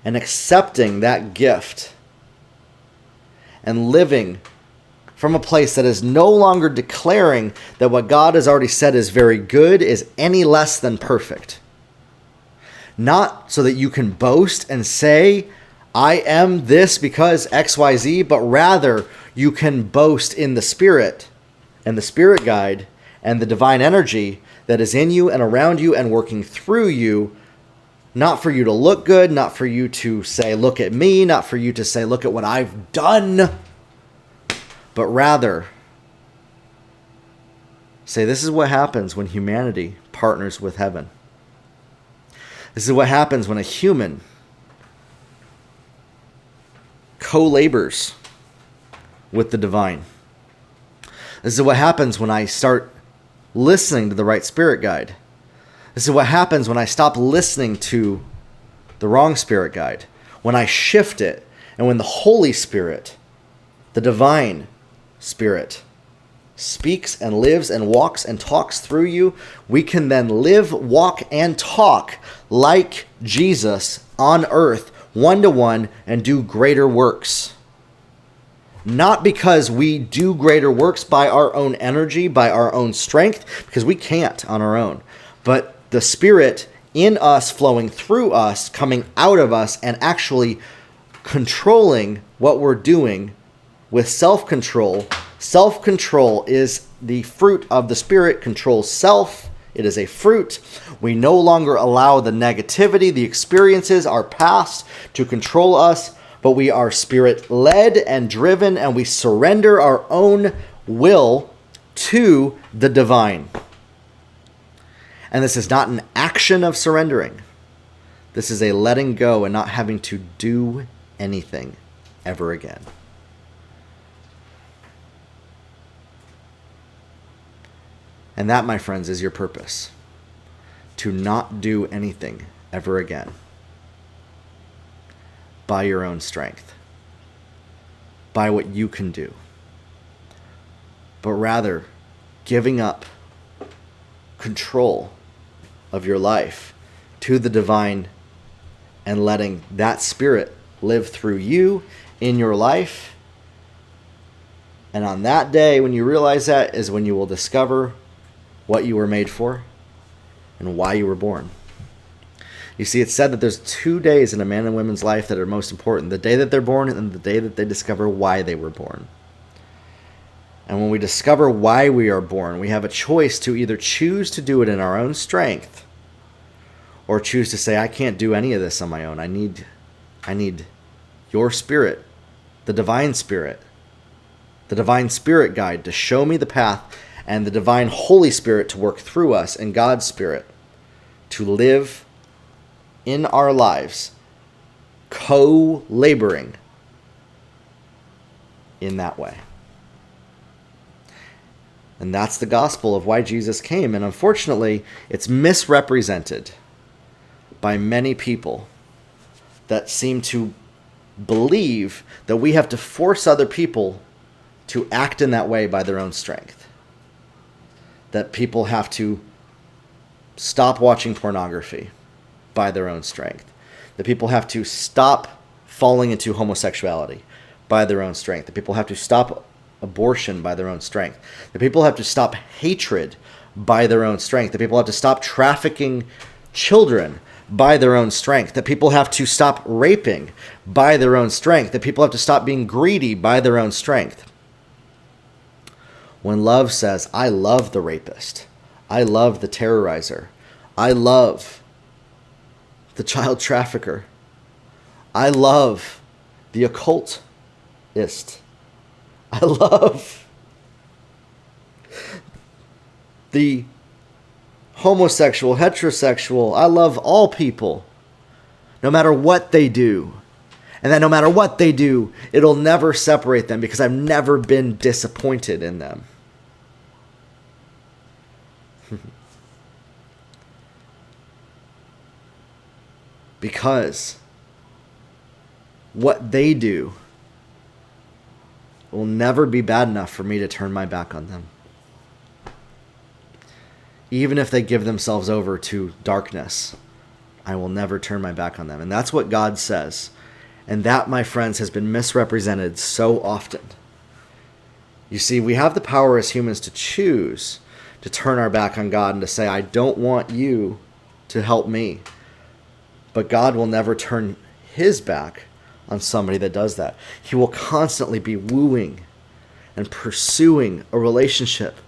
and accepting that gift and living from a place that is no longer declaring that what God has already said is very good is any less than perfect. Not so that you can boast and say, I am this because XYZ, but rather you can boast in the Spirit and the Spirit guide and the divine energy that is in you and around you and working through you, not for you to look good, not for you to say, look at me, not for you to say, look at what I've done, but rather say, this is what happens when humanity partners with heaven. This is what happens when a human co-labors with the divine. This is what happens when I start listening to the right spirit guide. This is what happens when I stop listening to the wrong spirit guide. When I shift it, and when the Holy Spirit, the divine spirit, speaks and lives and walks and talks through you, we can then live, walk, and talk like Jesus on earth, one-to-one, and do greater works. Not because we do greater works by our own energy, by our own strength, because we can't on our own, but the Spirit in us, flowing through us, coming out of us, and actually controlling what we're doing with self-control. Self-control is the fruit of the Spirit, controls self. It is a fruit. We no longer allow the negativity, the experiences, our past to control us, but we are Spirit-led and driven, and we surrender our own will to the divine. And this is not an action of surrendering. This is a letting go and not having to do anything ever again. And that, my friends, is your purpose. To not do anything ever again by your own strength, by what you can do, but rather giving up control of your life to the divine and letting that Spirit live through you in your life. And on that day, when you realize that, is when you will discover what you were made for and why you were born. You see, it's said that there's 2 days in a man and woman's life that are most important: the day that they're born and the day that they discover why they were born. And when we discover why we are born, we have a choice to either choose to do it in our own strength or choose to say, I can't do any of this on my own. I need your Spirit, the divine Spirit guide to show me the path, and the divine Holy Spirit to work through us, and God's Spirit to live in our lives, co-laboring in that way. And that's the gospel of why Jesus came. And unfortunately, it's misrepresented by many people that seem to believe that we have to force other people to act in that way by their own strength. That people have to stop watching pornography by their own strength. That people have to stop falling into homosexuality by their own strength. That people have to stop abortion by their own strength. That people have to stop hatred by their own strength. That people have to stop trafficking children by their own strength. That people have to stop raping by their own strength. That people have to stop being greedy by their own strength. When love says, I love the rapist, I love the terrorizer, I love the child trafficker, I love the occultist, I love the homosexual, heterosexual, I love all people, no matter what they do. And that no matter what they do, it'll never separate them because I've never been disappointed in them. Because what they do will never be bad enough for me to turn my back on them. Even if they give themselves over to darkness, I will never turn my back on them. And that's what God says. And that, my friends, has been misrepresented so often. You see, we have the power as humans to choose to turn our back on God and to say, I don't want you to help me. But God will never turn his back on somebody that does that. He will constantly be wooing and pursuing a relationship.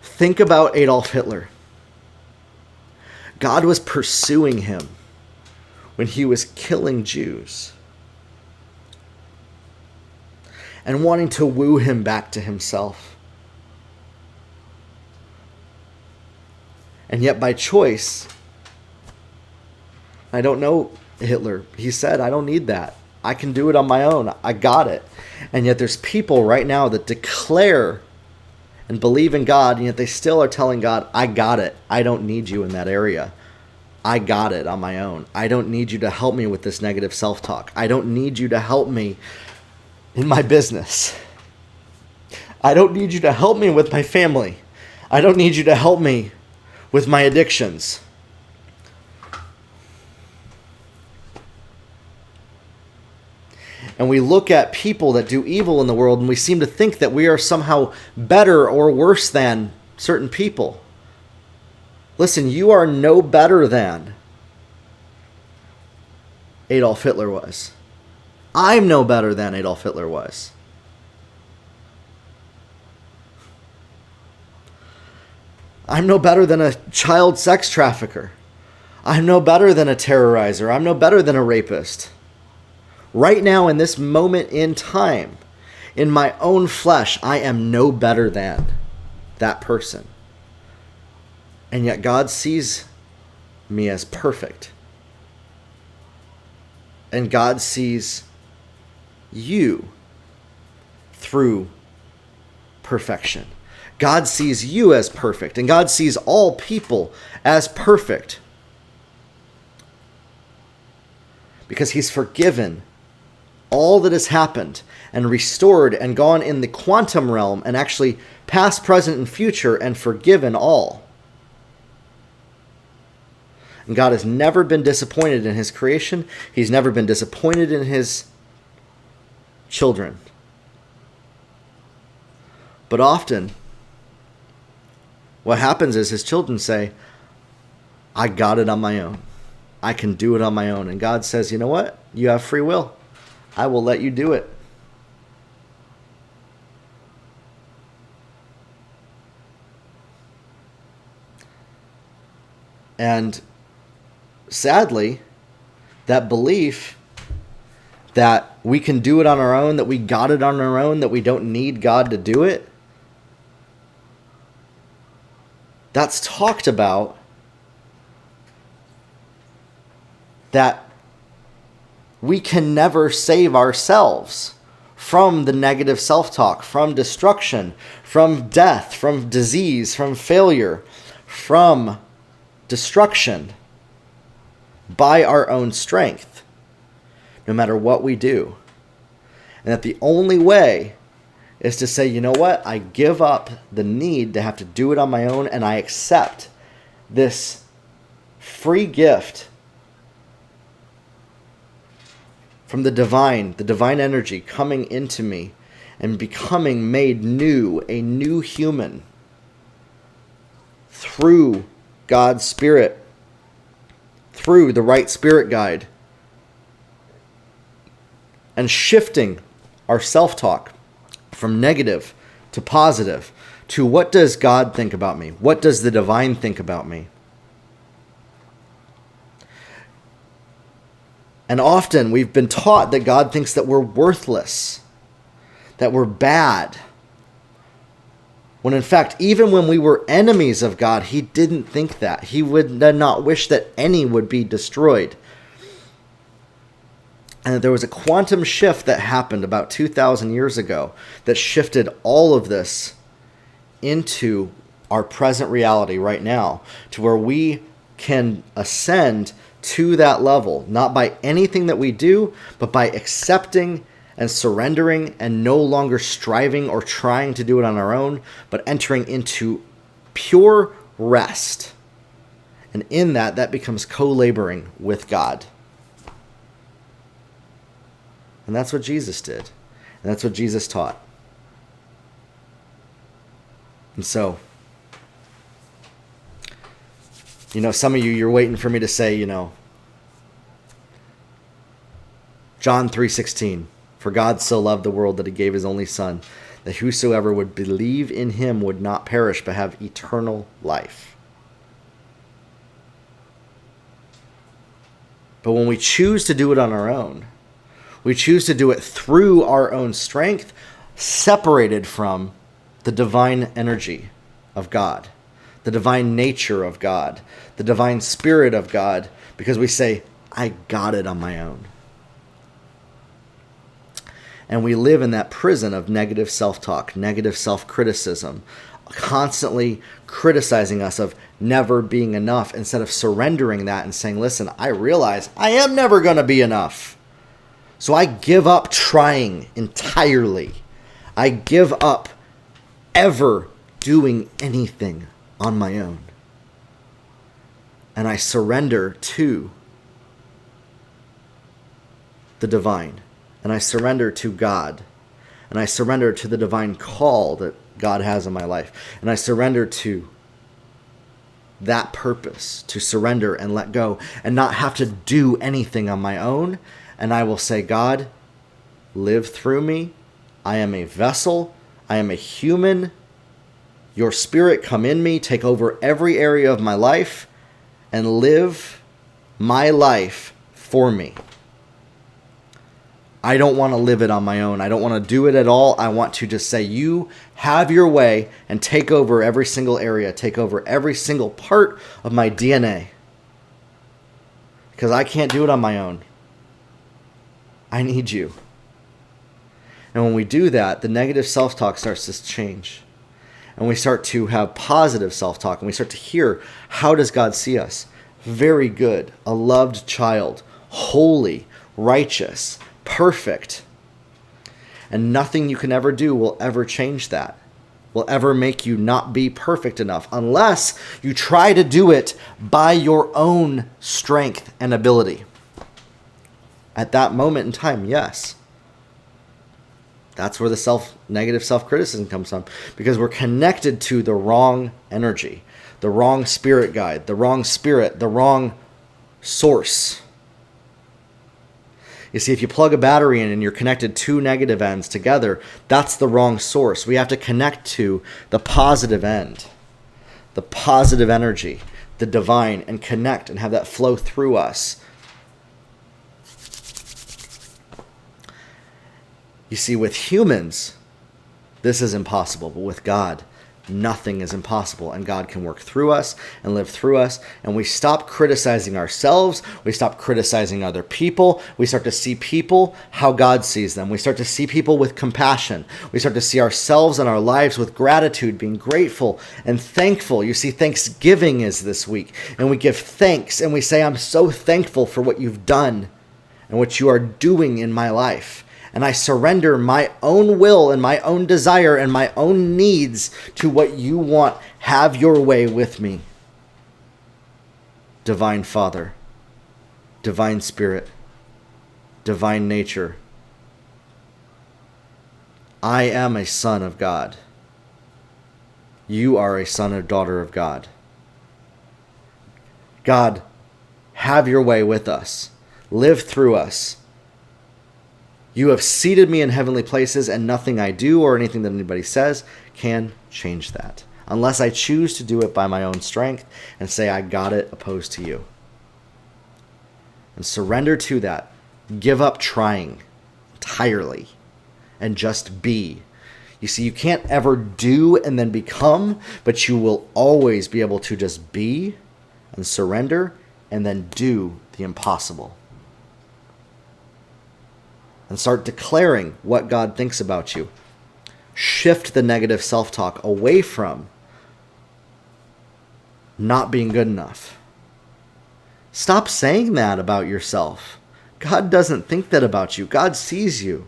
Think about Adolf Hitler. God was pursuing him when he was killing Jews and wanting to woo him back to himself. And yet by choice, I don't know Hitler. He said, I don't need that. I can do it on my own. I got it. And yet there's people right now that declare and believe in God, and yet they still are telling God, I got it. I don't need you in that area. I got it on my own. I don't need you to help me with this negative self-talk. I don't need you to help me in my business. I don't need you to help me with my family. I don't need you to help me with my addictions. And we look at people that do evil in the world and we seem to think that we are somehow better or worse than certain people. Listen, you are no better than Adolf Hitler was. I'm no better than Adolf Hitler was. I'm no better than a child sex trafficker. I'm no better than a terrorizer. I'm no better than a rapist. Right now, in this moment in time, in my own flesh, I am no better than that person. And yet God sees me as perfect. And God sees you through perfection. God sees you as perfect, and God sees all people as perfect. Because he's forgiven all that has happened and restored and gone in the quantum realm and actually past, present, and future and forgiven all. And God has never been disappointed in his creation. He's never been disappointed in his children. But often, what happens is his children say, I got it on my own. I can do it on my own. And God says, you know what? You have free will. I will let you do it. And sadly, that belief that we can do it on our own, that we got it on our own, that we don't need God to do it, that's talked about, that we can never save ourselves from the negative self-talk, from destruction, from death, from disease, from failure, from destruction by our own strength, no matter what we do. And that the only way is to say, you know what? I give up the need to have to do it on my own, and I accept this free gift from the divine energy coming into me and becoming made new, a new human through God's Spirit, through the right spirit guide, and shifting our self-talk from negative to positive to what does God think about me? What does the divine think about me? And often we've been taught that God thinks that we're worthless, that we're bad. When in fact, even when we were enemies of God, he didn't think that. He would not wish that any would be destroyed. And there was a quantum shift that happened about 2,000 years ago that shifted all of this into our present reality right now, to where we can ascend to that level, not by anything that we do, but by accepting and surrendering and no longer striving or trying to do it on our own, but entering into pure rest. And in that becomes co-laboring with God. And that's what Jesus did. And that's what Jesus taught. And so, some of you're waiting for me to say, John 3:16, for God so loved the world that he gave his only son, that whosoever would believe in him would not perish but have eternal life. But when we choose to do it on our own, we choose to do it through our own strength, separated from the divine energy of God, the divine nature of God, the divine spirit of God, because we say, I got it on my own. And we live in that prison of negative self-talk, negative self-criticism, constantly criticizing us of never being enough, instead of surrendering that and saying, listen, I realize I am never going to be enough. So I give up trying entirely. I give up ever doing anything on my own. And I surrender to the divine. And I surrender to God. And I surrender to the divine call that God has in my life. And I surrender to that purpose, to surrender and let go and not have to do anything on my own. And I will say, God, live through me. I am a vessel. I am a human. Your spirit come in me, take over every area of my life, and live my life for me. I don't want to live it on my own. I don't want to do it at all. I want to just say, you have your way and take over every single area, take over every single part of my DNA. Because I can't do it on my own. I need you. And when we do that, the negative self-talk starts to change. And we start to have positive self-talk. And we start to hear, how does God see us? Very good, a loved child, holy, righteous, perfect. And nothing you can ever do will ever change that, will ever make you not be perfect enough, unless you try to do it by your own strength and ability. At that moment in time, yes. That's where the negative self-criticism comes from, because we're connected to the wrong energy, the wrong spirit guide, the wrong spirit, the wrong source. You see, if you plug a battery in and you're connected two negative ends together, that's the wrong source. We have to connect to the positive end, the positive energy, the divine, and connect and have that flow through us. You see, with humans, this is impossible, but with God, nothing is impossible, and God can work through us and live through us, and we stop criticizing ourselves, we stop criticizing other people, we start to see people how God sees them, we start to see people with compassion, we start to see ourselves and our lives with gratitude, being grateful and thankful. You see, Thanksgiving is this week, and we give thanks, and we say, I'm so thankful for what you've done and what you are doing in my life. And I surrender my own will and my own desire and my own needs to what you want. Have your way with me. Divine Father, Divine Spirit, Divine Nature. I am a son of God. You are a son or daughter of God. God, have your way with us. Live through us. You have seated me in heavenly places, and nothing I do or anything that anybody says can change that, unless I choose to do it by my own strength and say, I got it, opposed to you. And surrender to that. Give up trying entirely and just be. You see, you can't ever do and then become, but you will always be able to just be and surrender and then do the impossible. And start declaring what God thinks about you. Shift the negative self-talk away from not being good enough. Stop saying that about yourself. God doesn't think that about you. God sees you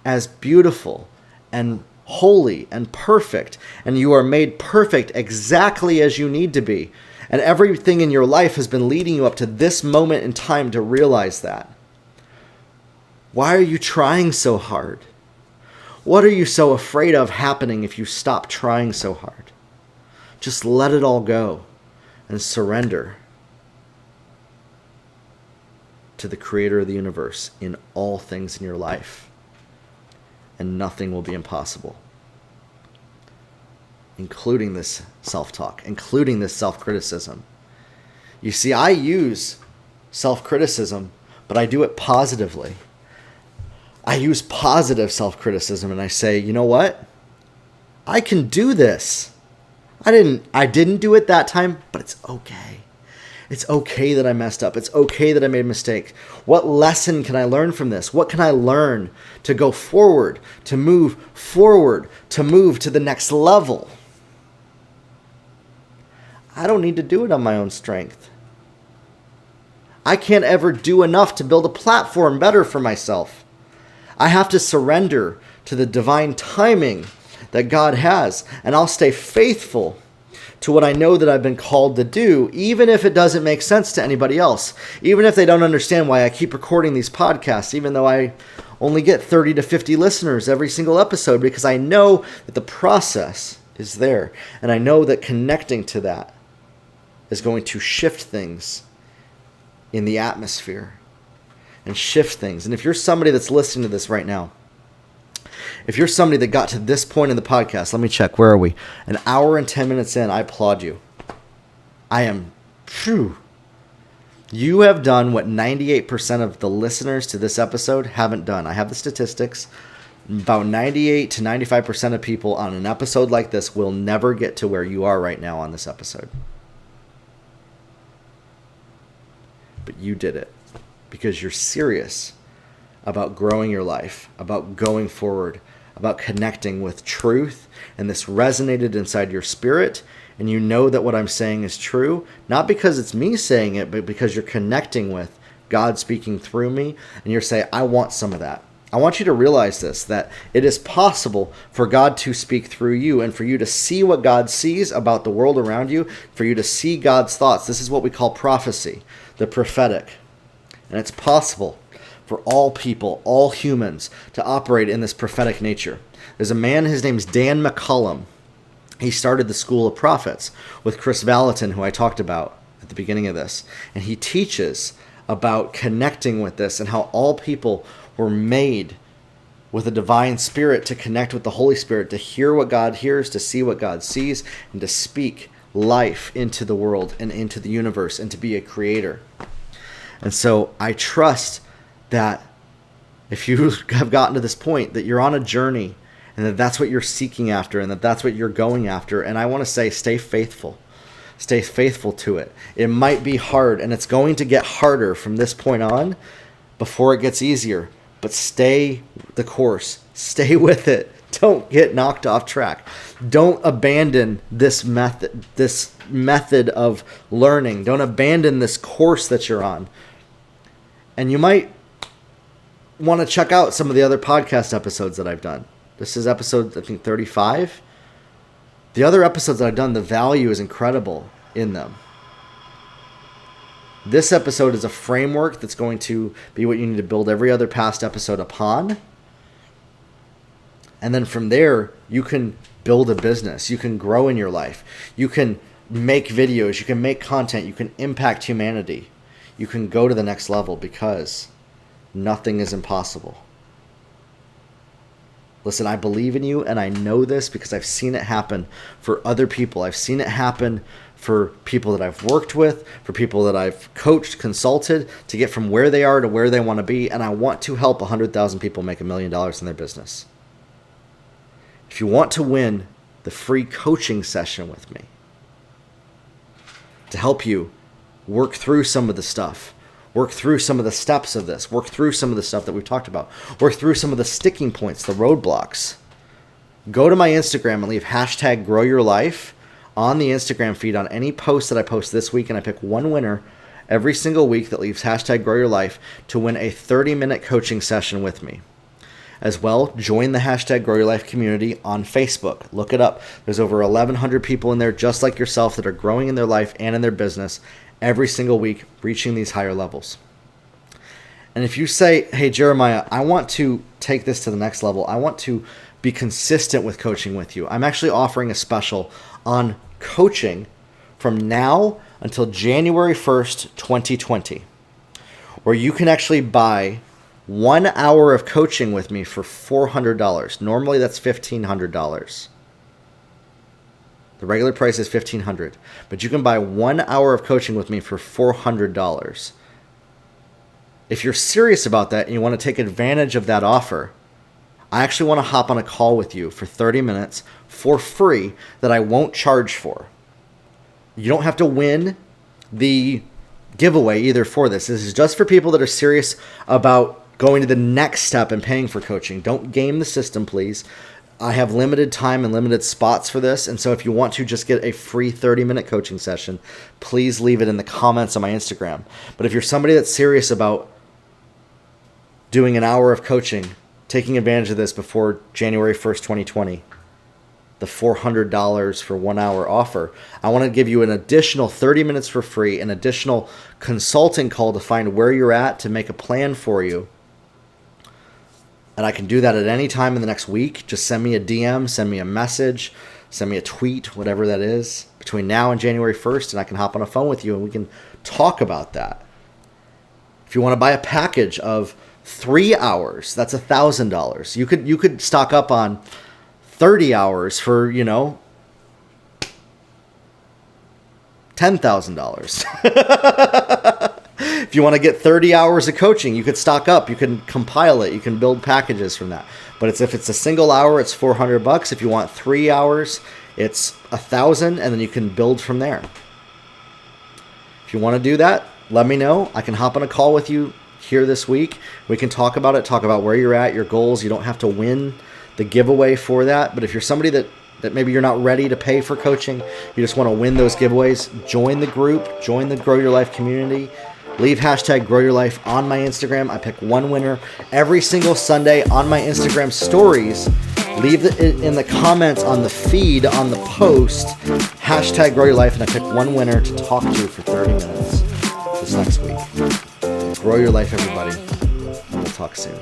as beautiful and holy and perfect, and you are made perfect exactly as you need to be. And everything in your life has been leading you up to this moment in time to realize that. Why are you trying so hard? What are you so afraid of happening if you stop trying so hard? Just let it all go and surrender to the Creator of the universe in all things in your life, and nothing will be impossible, including this self-talk, including this self-criticism. You see, I use self-criticism, but I do it positively. I use positive self-criticism and I say, you know what? I can do this. I didn't do it that time, but it's okay. It's okay that I messed up. It's okay that I made mistakes. What lesson can I learn from this? What can I learn to go forward, to move to the next level? I don't need to do it on my own strength. I can't ever do enough to build a platform better for myself. I have to surrender to the divine timing that God has, and I'll stay faithful to what I know that I've been called to do, even if it doesn't make sense to anybody else, even if they don't understand why I keep recording these podcasts, even though I only get 30 to 50 listeners every single episode, because I know that the process is there, and I know that connecting to that is going to shift things in the atmosphere and shift things. And if you're somebody that's listening to this right now, if you're somebody that got to this point in the podcast, let me check, where are we? An hour and 10 minutes in, I applaud you. You have done what 98% of the listeners to this episode haven't done. I have the statistics. About 98 to 95% of people on an episode like this will never get to where you are right now on this episode. But you did it because you're serious about growing your life, about going forward, about connecting with truth, and this resonated inside your spirit, and you know that what I'm saying is true, not because it's me saying it, but because you're connecting with God speaking through me, and you're saying, I want some of that. I want you to realize this, that it is possible for God to speak through you and for you to see what God sees about the world around you, for you to see God's thoughts. This is what we call prophecy, the prophetic. And it's possible for all people, all humans, to operate in this prophetic nature. There's a man, his name's Dan McCullum. He started the School of Prophets with Chris Valentin, who I talked about at the beginning of this. And he teaches about connecting with this and how all people were made with a divine spirit to connect with the Holy Spirit, to hear what God hears, to see what God sees, and to speak life into the world and into the universe and to be a creator. And so I trust that if you have gotten to this point, that you're on a journey and that that's what you're seeking after and that that's what you're going after. And I want to say, stay faithful. Stay faithful to it. It might be hard, and it's going to get harder from this point on before it gets easier. But stay the course. Stay with it. Don't get knocked off track. Don't abandon this method of learning. Don't abandon this course that you're on. And you might want to check out some of the other podcast episodes that I've done. This is episode, I think, 35. The other episodes that I've done, the value is incredible in them. This episode is a framework that's going to be what you need to build every other past episode upon. And then from there, you can build a business. You can grow in your life. You can make videos. You can make content. You can impact humanity. You can go to the next level because nothing is impossible. Listen, I believe in you, and I know this because I've seen it happen for other people. I've seen it happen for people that I've worked with, for people that I've coached, consulted to get from where they are to where they want to be, and I want to help 100,000 people make $1 million in their business. If you want to win the free coaching session with me to help you work through some of the stuff, work through some of the steps of this, work through some of the stuff that we've talked about, work through some of the sticking points, the roadblocks, go to my Instagram and leave hashtag grow your life on the Instagram feed on any post that I post this week, and I pick one winner every single week that leaves hashtag grow your life to win a 30-minute coaching session with me. As well, join the hashtag grow your life community on Facebook. Look it up. There's over 1,100 people in there just like yourself that are growing in their life and in their business every single week, reaching these higher levels. And if you say, hey, Jeremiah, I want to take this to the next level. I want to be consistent with coaching with you. I'm actually offering a special on coaching from now until January 1st, 2020, where you can actually buy 1 hour of coaching with me for $400. Normally that's $1,500. The regular price is $1,500, but you can buy 1 hour of coaching with me for $400. if you're serious about that and you want to take advantage of that offer, I actually want to hop on a call with you for 30 minutes for free that I won't charge for. You don't have to win the giveaway either for this. This is just for people that are serious about going to the next step and paying for coaching. Don't game the system, please. I have limited time and limited spots for this. And so if you want to just get a free 30-minute coaching session, please leave it in the comments on my Instagram. But if you're somebody that's serious about doing an hour of coaching, taking advantage of this before January 1st, 2020, the $400 for 1 hour offer, I want to give you an additional 30 minutes for free, an additional consulting call to find where you're at, to make a plan for you. And I can do that at any time in the next week. Just send me a DM, send me a message, send me a tweet, whatever that is, between now and January 1st, and I can hop on a phone with you and we can talk about that. If you want to buy a package of 3 hours, that's $1,000. You could stock up on 30 hours for, $10,000. If you want to get 30 hours of coaching, you could stock up, you can compile it, you can build packages from that. But if it's a single hour, it's $400. If you want 3 hours, it's $1,000, and then you can build from there. If you want to do that, let me know. I can hop on a call with you here this week. We can talk about it, talk about where you're at, your goals. You don't have to win the giveaway for that. But if you're somebody that maybe you're not ready to pay for coaching, you just want to win those giveaways, join the group, join the Grow Your Life community. Leave hashtag Grow Your Life on my Instagram. I pick one winner every single Sunday on my Instagram stories. Leave it in the comments on the feed, on the post, hashtag Grow Your Life, and I pick one winner to talk to for 30 minutes this next week. Grow your life, everybody. We'll talk soon.